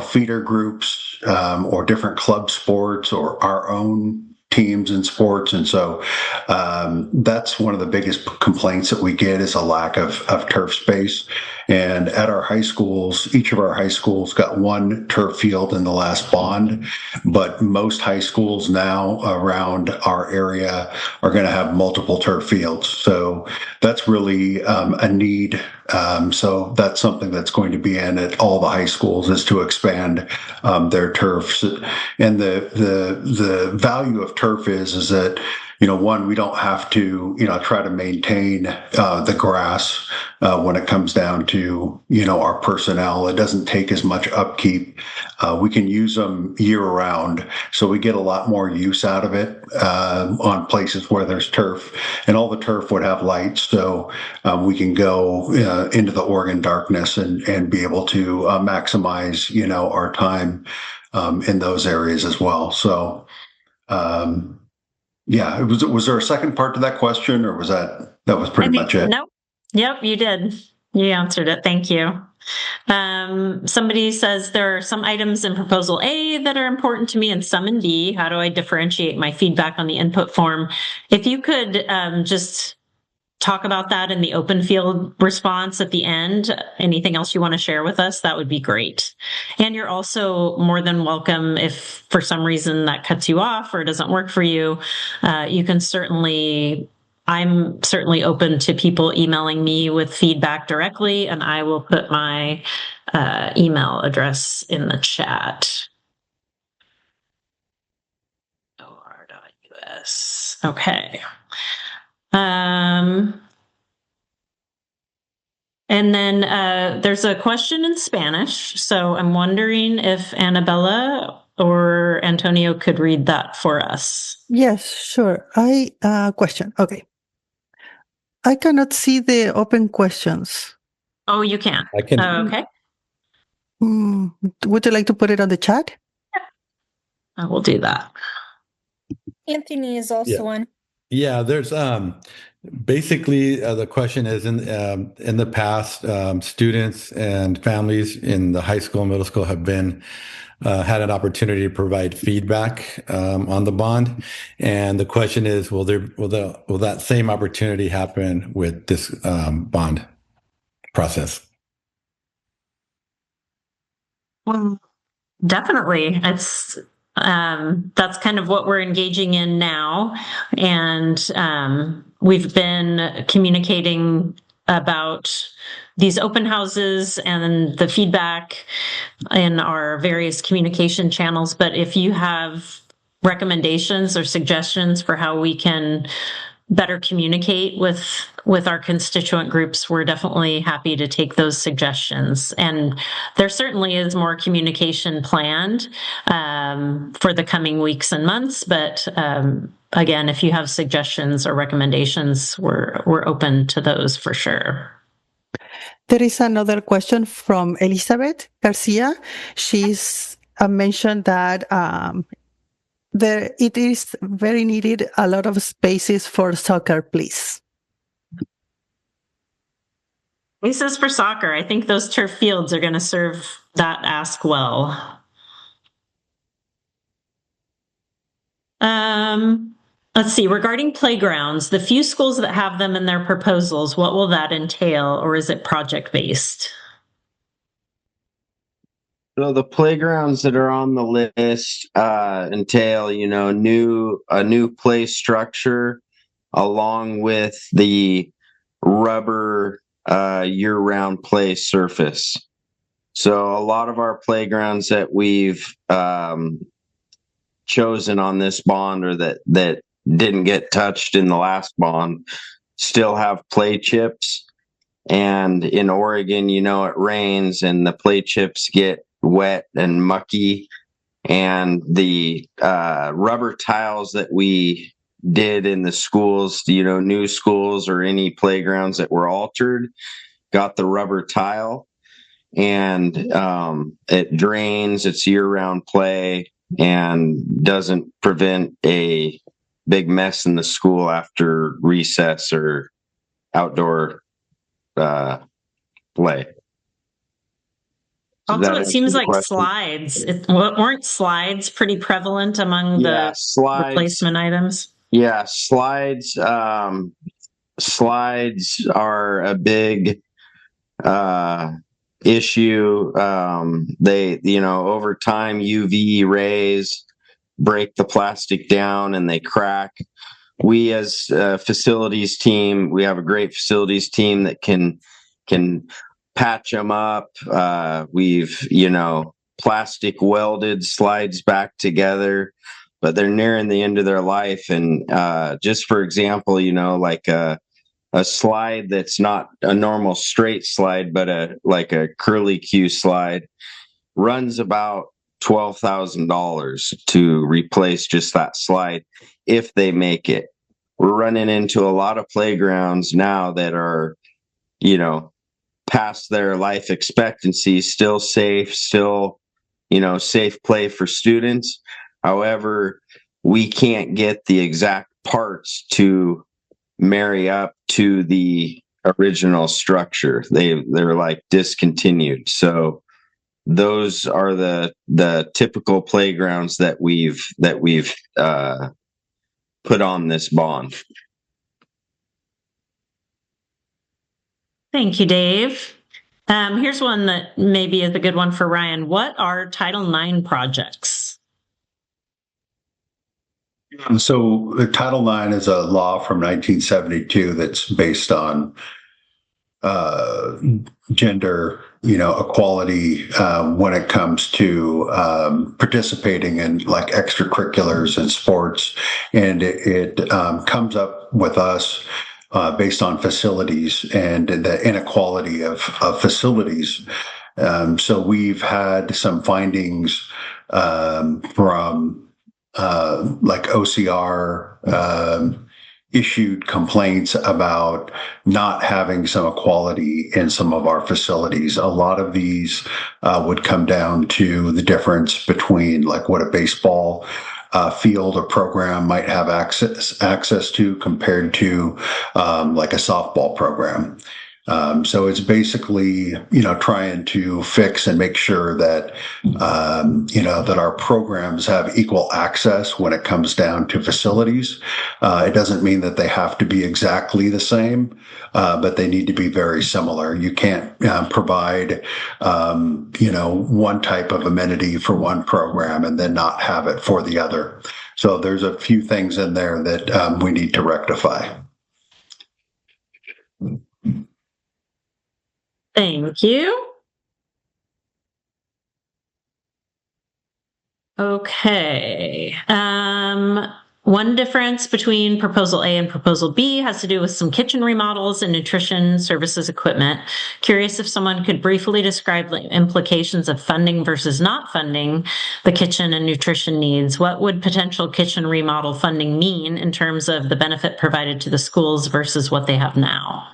feeder groups, or different club sports, or our own teams and sports. And so that's one of the biggest complaints that we get is a lack of turf space. And at our high schools, each of our high schools got one turf field in the last bond, but most high schools now around our area are going to have multiple turf fields. So that's really a need. So that's something that's going to be in at all the high schools, is to expand their turfs. And the value of turf is that, one, we don't have to, try to maintain the grass when it comes down to, our personnel. It doesn't take as much upkeep. We can use them year round. So we get a lot more use out of it on places where there's turf. And all the turf would have lights. So we can go into the Oregon darkness and be able to maximize, our time in those areas as well. So, yeah, was there a second part to that question, or was that was pretty much it? Nope. Yep, you did. You answered it. Thank you. Somebody says there are some items in proposal A that are important to me and some in B. How do I differentiate my feedback on the input form? If you could just talk about that in the open field response at the end, anything else you want to share with us, that would be great. And you're also more than welcome, if for some reason that cuts you off or doesn't work for you, you can I'm certainly open to people emailing me with feedback directly, and I will put my email address in the chat. or.us. Okay. And then there's a question in Spanish. So I'm wondering if Annabella or Antonio could read that for us. Yes, sure. Question. Okay. I cannot see the open questions. Oh, you can. I can. Okay. Would you like to put it on the chat? I will do that. Anthony is also on. Yeah, there's basically the question is in the past, students and families in the high school and middle school have been had an opportunity to provide feedback on the bond, and the question is, will that same opportunity happen with this bond process? Well, definitely. It's that's kind of what we're engaging in now, and we've been communicating about these open houses and the feedback in our various communication channels. But if you have recommendations or suggestions for how we can better communicate with our constituent groups, we're definitely happy to take those suggestions. And there certainly is more communication planned for the coming weeks and months. But again, if you have suggestions or recommendations, we're open to those for sure. There is another question from Elizabeth Garcia. She's mentioned that it is very needed a lot of spaces for soccer, please. Spaces for soccer. I think those turf fields are going to serve that ask well. Let's see. Regarding playgrounds, the few schools that have them in their proposals, what will that entail, or is it project-based? So the playgrounds that are on the list entail, a new play structure, along with the rubber year-round play surface. So a lot of our playgrounds that we've chosen on this bond, or that didn't get touched in the last bond, still have play chips. And in Oregon, it rains and the play chips get wet and mucky, and the rubber tiles that we did in the schools, new schools or any playgrounds that were altered, got the rubber tile, and it drains, it's year-round play, and doesn't prevent a big mess in the school after recess or outdoor play. Also, it seems like question? slides. Weren't slides pretty prevalent among the replacement items? Yeah, slides. Slides are a big issue. They, over time, UV rays break the plastic down and they crack. We, as a facilities team, we have a great facilities team that can patch them up. We've, plastic welded slides back together, but they're nearing the end of their life. And just for example, like a slide that's not a normal straight slide, but like a curly Q slide runs about $12,000 to replace just that slide if they make it. We're running into a lot of playgrounds now that are, past their life expectancy, still safe, still, safe play for students. However, we can't get the exact parts to marry up to the original structure. They're like discontinued. So those are the typical playgrounds that we've put on this bond. Thank you, Dave. Here's one that maybe is a good one for Ryan. What are Title IX projects? So the Title IX is a law from 1972 that's based on gender, equality when it comes to participating in like extracurriculars and sports, and it comes up with us based on facilities and the inequality of facilities. So we've had some findings from like OCR issued complaints about not having some equality in some of our facilities. A lot of these would come down to the difference between like what a baseball field or program might have access to compared to like a softball program. So it's basically, trying to fix and make sure that, that our programs have equal access when it comes down to facilities. It doesn't mean that they have to be exactly the same, but they need to be very similar. You can't provide, one type of amenity for one program and then not have it for the other. So there's a few things in there that we need to rectify. Thank you. Okay. One difference between Proposal A and Proposal B has to do with some kitchen remodels and nutrition services equipment. Curious if someone could briefly describe the implications of funding versus not funding the kitchen and nutrition needs. What would potential kitchen remodel funding mean in terms of the benefit provided to the schools versus what they have now?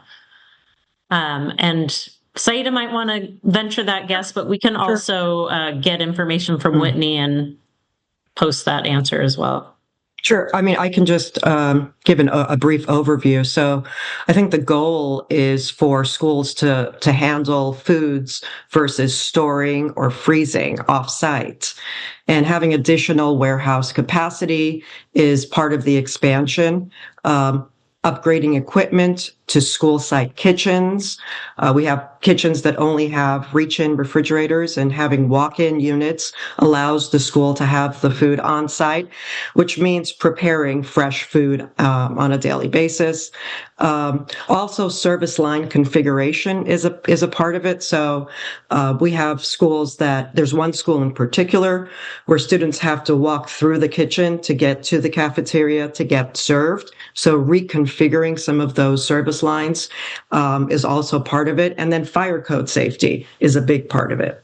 And Saida might want to venture that guess, but we can also get information from Whitney and post that answer as well. Sure. I mean, I can just give a brief overview. So I think the goal is for schools to handle foods versus storing or freezing off-site. And having additional warehouse capacity is part of the expansion. Upgrading equipment to school site kitchens. We have kitchens that only have reach-in refrigerators, and having walk-in units allows the school to have the food on site, which means preparing fresh food on a daily basis. Also, service line configuration is a part of it. So we have schools there's one school in particular where students have to walk through the kitchen to get to the cafeteria to get served. So reconfiguring some of those service lines is also part of it. And then fire code safety is a big part of it.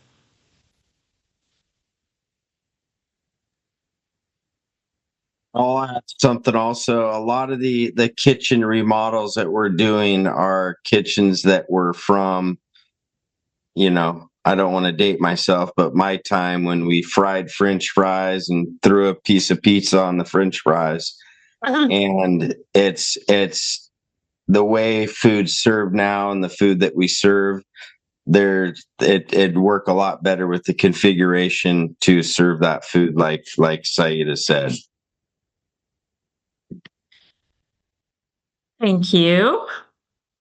I'll add something also. A lot of the kitchen remodels that we're doing are kitchens that were from, I don't want to date myself, but my time when we fried French fries and threw a piece of pizza on the French fries. And it's the way food's served now and the food that we serve it'd work a lot better with the configuration to serve that food, like Saida said. Thank you.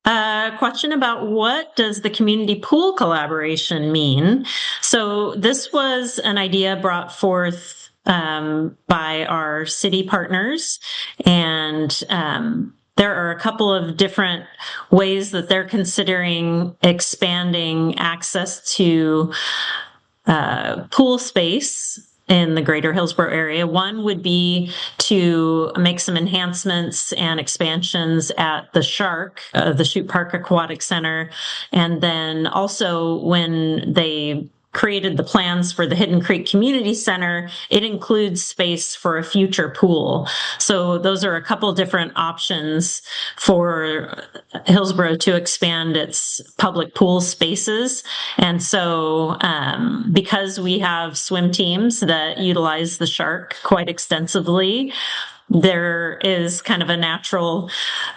Question about what does the community pool collaboration mean? So this was an idea brought forth by our city partners, and there are a couple of different ways that they're considering expanding access to pool space in the greater Hillsborough area. One would be to make some enhancements and expansions at the Shark, the Shoot Park Aquatic Center. And then also when they created the plans for the Hidden Creek Community Center, it includes space for a future pool. So those are a couple different options for Hillsborough to expand its public pool spaces. And so because we have swim teams that utilize the Shark quite extensively, there is kind of a natural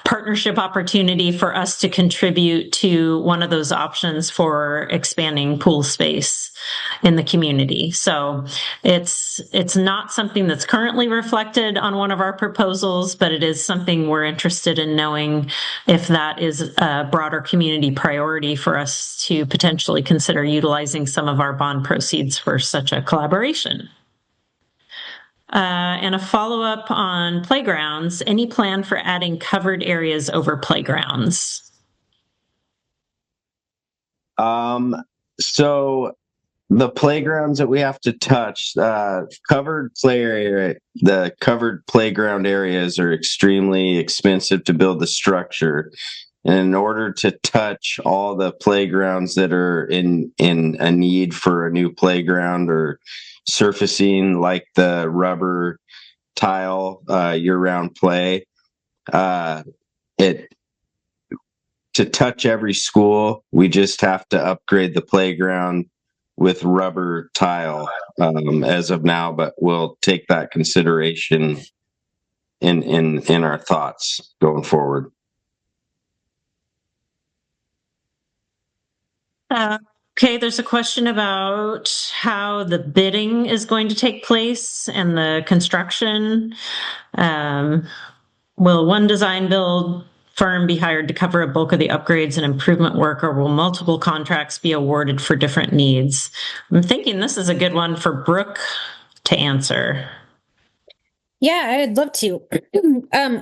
partnership opportunity for us to contribute to one of those options for expanding pool space in the community. So it's not something that's currently reflected on one of our proposals, but it is something we're interested in knowing if that is a broader community priority for us to potentially consider utilizing some of our bond proceeds for such a collaboration. And a follow-up on playgrounds. Any plan for adding covered areas over playgrounds? So the playgrounds that we have to touch, covered play area, the covered playground areas are extremely expensive to build the structure. And in order to touch all the playgrounds that are in a need for a new playground or surfacing, like the rubber tile, year-round play, to touch every school, we just have to upgrade the playground with rubber tile as of now, but we'll take that consideration in our thoughts going forward. Okay, there's a question about how the bidding is going to take place and the construction. Will one design build firm be hired to cover a bulk of the upgrades and improvement work, or will multiple contracts be awarded for different needs? I'm thinking this is a good one for Brooke to answer. Yeah, I'd love to.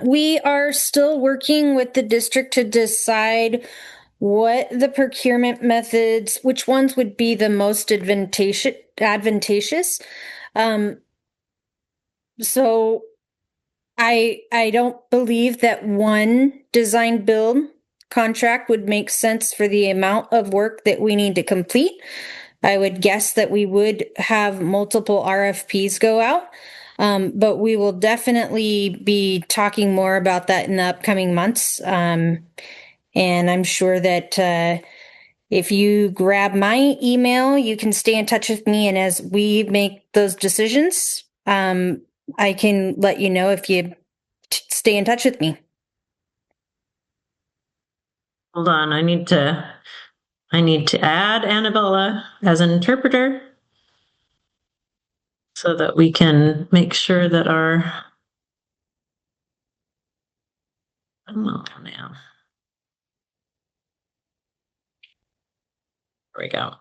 We are still working with the district to decide what the procurement methods, which ones would be the most advantageous. So I don't believe that one design build contract would make sense for the amount of work that we need to complete. I would guess that we would have multiple RFPs go out. But we will definitely be talking more about that in the upcoming months. And I'm sure that if you grab my email, you can stay in touch with me. And as we make those decisions, I can let you know if you stay in touch with me. Hold on, I need to add Annabella as an interpreter so that we can make sure that our now. There we go.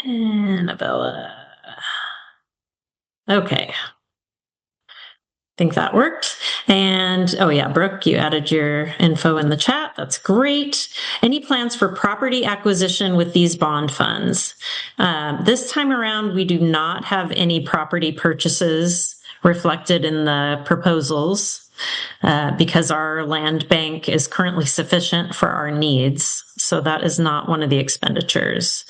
Annabella. Okay. I think that worked. And oh yeah, Brooke, you added your info in the chat. That's great. Any plans for property acquisition with these bond funds? This time around, we do not have any property purchases reflected in the proposals because our land bank is currently sufficient for our needs. So that is not one of the expenditures.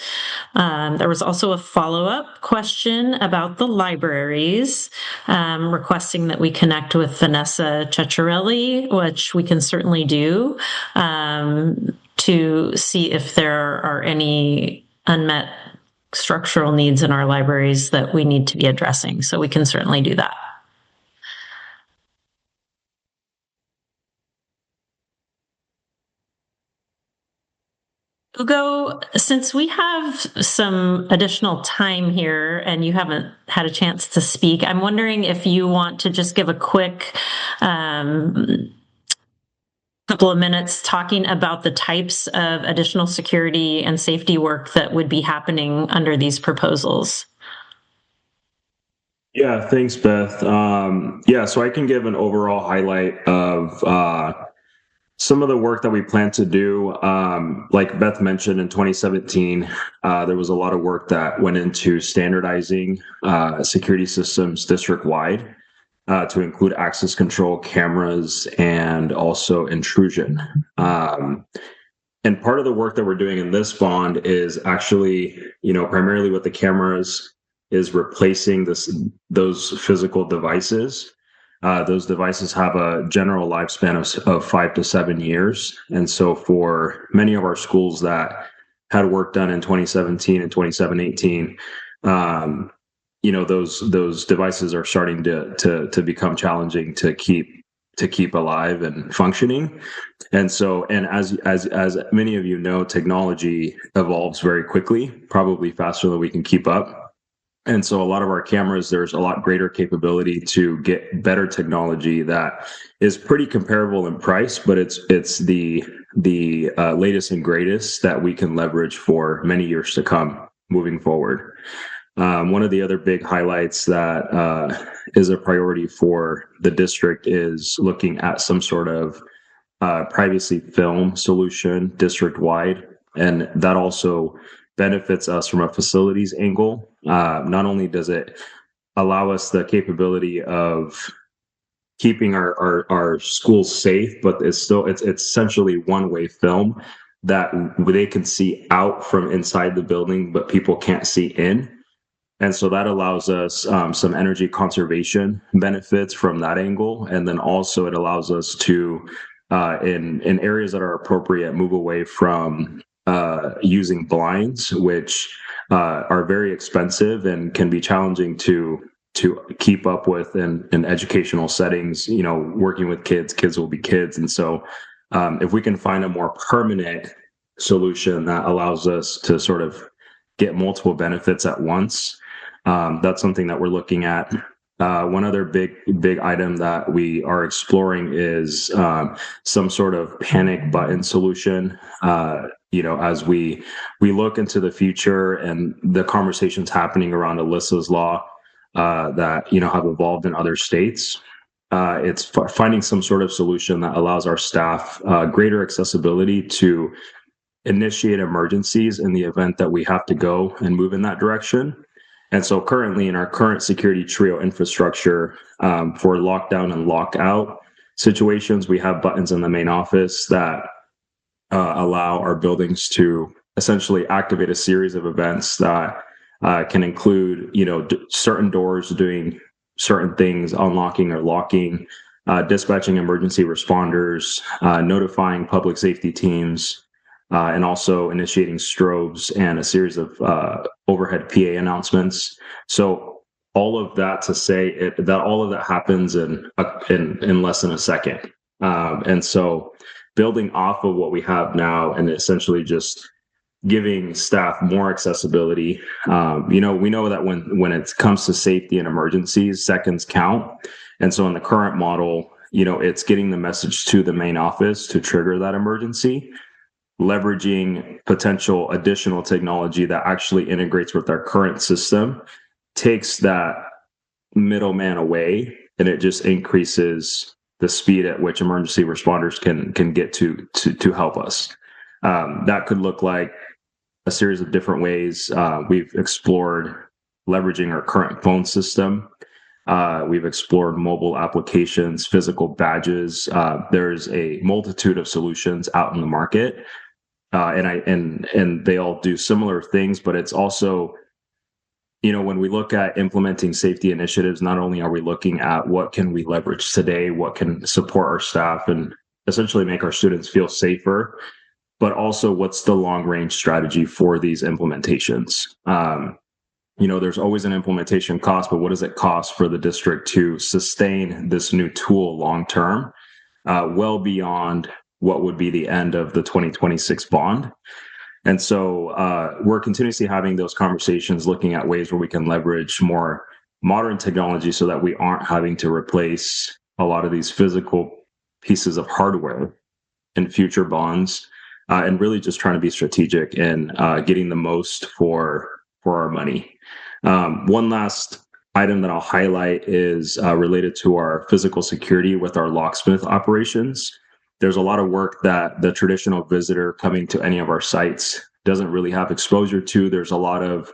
There was also a follow-up question about the libraries, requesting that we connect with Vanessa Ceccarelli, which we can certainly do, to see if there are any unmet structural needs in our libraries that we need to be addressing. So we can certainly do that. Ugo, since we have some additional time here and you haven't had a chance to speak, I'm wondering if you want to just give a quick couple of minutes talking about the types of additional security and safety work that would be happening under these proposals. Yeah, thanks, Beth. So I can give an overall highlight of some of the work that we plan to do. Like Beth mentioned, in 2017, there was a lot of work that went into standardizing security systems district-wide to include access control, cameras, and also intrusion. And part of the work that we're doing in this bond is actually, primarily with the cameras, is replacing those physical devices. Those devices have a general lifespan of 5 to 7 years. And so for many of our schools that had work done in 2017 and 2018, those devices are starting to become challenging to keep alive and functioning. And so, and as many of you know, technology evolves very quickly, probably faster than we can keep up. And so a lot of our cameras, there's a lot greater capability to get better technology that is pretty comparable in price, but it's the latest and greatest that we can leverage for many years to come moving forward. One of the other big highlights that is a priority for the district is looking at some sort of privacy film solution district-wide, and that also benefits us from a facilities angle. Not only does it allow us the capability of keeping our schools safe, but it's essentially one-way film that they can see out from inside the building, but people can't see in. And so that allows us some energy conservation benefits from that angle. And then also it allows us to, in areas that are appropriate, move away from using blinds, which are very expensive and can be challenging to keep up with in educational settings. Working with kids will be kids. And so if we can find a more permanent solution that allows us to sort of get multiple benefits at once, that's something that we're looking at. One other big item that we are exploring is some sort of panic button solution. As we look into the future and the conversations happening around Alyssa's law that have evolved in other states, it's finding some sort of solution that allows our staff greater accessibility to initiate emergencies in the event that we have to go and move in that direction. And so currently in our current security trio infrastructure, for lockdown and lockout situations, we have buttons in the main office that allow our buildings to essentially activate a series of events that can include, certain doors doing certain things, unlocking or locking, dispatching emergency responders, notifying public safety teams, and also initiating strobes and a series of overhead PA announcements. So all of that to say that all of that happens in less than a second. And so building off of what we have now and essentially just giving staff more accessibility. We know that when it comes to safety and emergencies, seconds count. And so in the current model, it's getting the message to the main office to trigger that emergency, leveraging potential additional technology that actually integrates with our current system, takes that middleman away, and it just increases the speed at which emergency responders can get to help us. That could look like a series of different ways. We've explored leveraging our current phone system. We've explored mobile applications, physical badges. There's a multitude of solutions out in the market. And they all do similar things, but it's also, when we look at implementing safety initiatives, not only are we looking at what can we leverage today, what can support our staff and essentially make our students feel safer, but also what's the long range strategy for these implementations. There's always an implementation cost, but what does it cost for the district to sustain this new tool long term, well beyond what would be the end of the 2026 bond? And so we're continuously having those conversations, looking at ways where we can leverage more modern technology so that we aren't having to replace a lot of these physical pieces of hardware in future bonds, and really just trying to be strategic and getting the most for our money. One last item that I'll highlight is related to our physical security with our locksmith operations. There's a lot of work that the traditional visitor coming to any of our sites doesn't really have exposure to. There's a lot of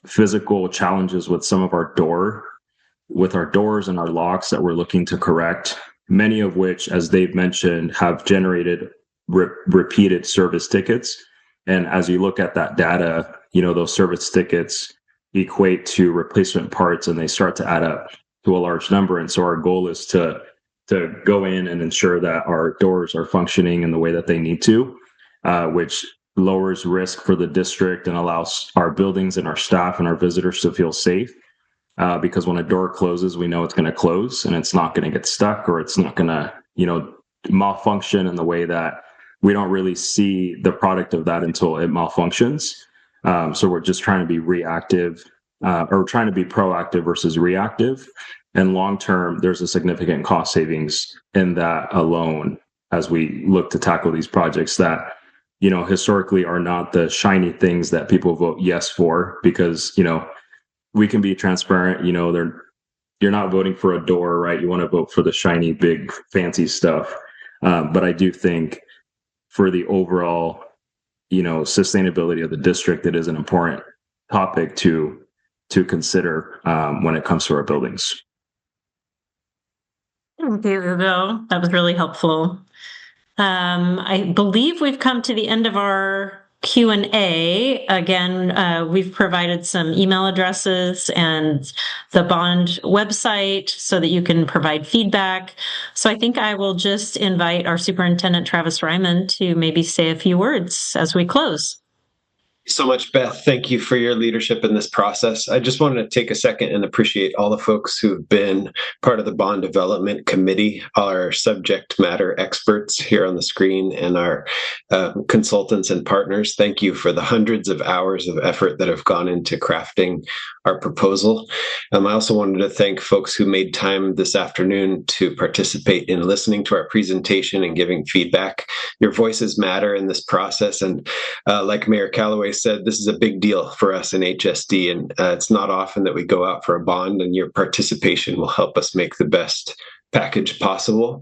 physical challenges with some of our doors and our locks that we're looking to correct, many of which, as Dave mentioned, have generated repeated service tickets. And as you look at that data, those service tickets equate to replacement parts, and they start to add up to a large number. And so our goal is to go in and ensure that our doors are functioning in the way that they need to, which lowers risk for the district and allows our buildings and our staff and our visitors to feel safe. Because when a door closes, we know it's going to close and it's not going to get stuck, or it's not going to, malfunction in the way that we don't really see the product of that until it malfunctions. So we're just trying to be reactive, or trying to be proactive versus reactive. And long term, there's a significant cost savings in that alone as we look to tackle these projects that, historically are not the shiny things that people vote yes for, because, we can be transparent, you're not voting for a door, right? You want to vote for the shiny, big, fancy stuff. But I do think for the overall, sustainability of the district, it is an important topic to consider when it comes to our buildings. Thank you, Hugo. That was really helpful. I believe we've come to the end of our Q&A. Again, we've provided some email addresses and the bond website so that you can provide feedback. So I think I will just invite our Superintendent Travis Ryman to maybe say a few words as we close. So much, Beth. Thank you for your leadership in this process. I just wanted to take a second and appreciate all the folks who've been part of the Bond Development Committee, our subject matter experts here on the screen, and our consultants and partners. Thank you for the hundreds of hours of effort that have gone into crafting our proposal. I also wanted to thank folks who made time this afternoon to participate in listening to our presentation and giving feedback. Your voices matter in this process. And like Mayor Callaway said, this is a big deal for us in HSD, and it's not often that we go out for a bond, and your participation will help us make the best package possible.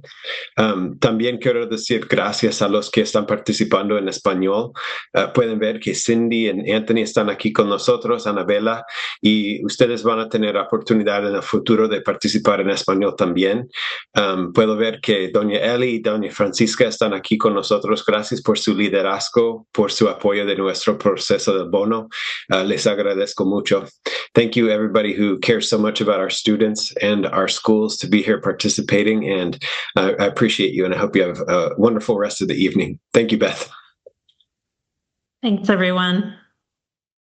También quiero decir gracias a los que están participando en español. Pueden ver que Cindy y Anthony están aquí con nosotros, Anabela, y ustedes van a tener oportunidad en el futuro de participar en español también. Puedo ver que Doña Eli y Doña Francisca están aquí con nosotros. Gracias por su liderazgo, por su apoyo de nuestro proceso del bono. Les agradezco mucho. Thank you, everybody who cares so much about our students and our schools, to be here participating, and I appreciate you, and I hope you have a wonderful rest of the evening. Thank you, Beth. Thanks, everyone.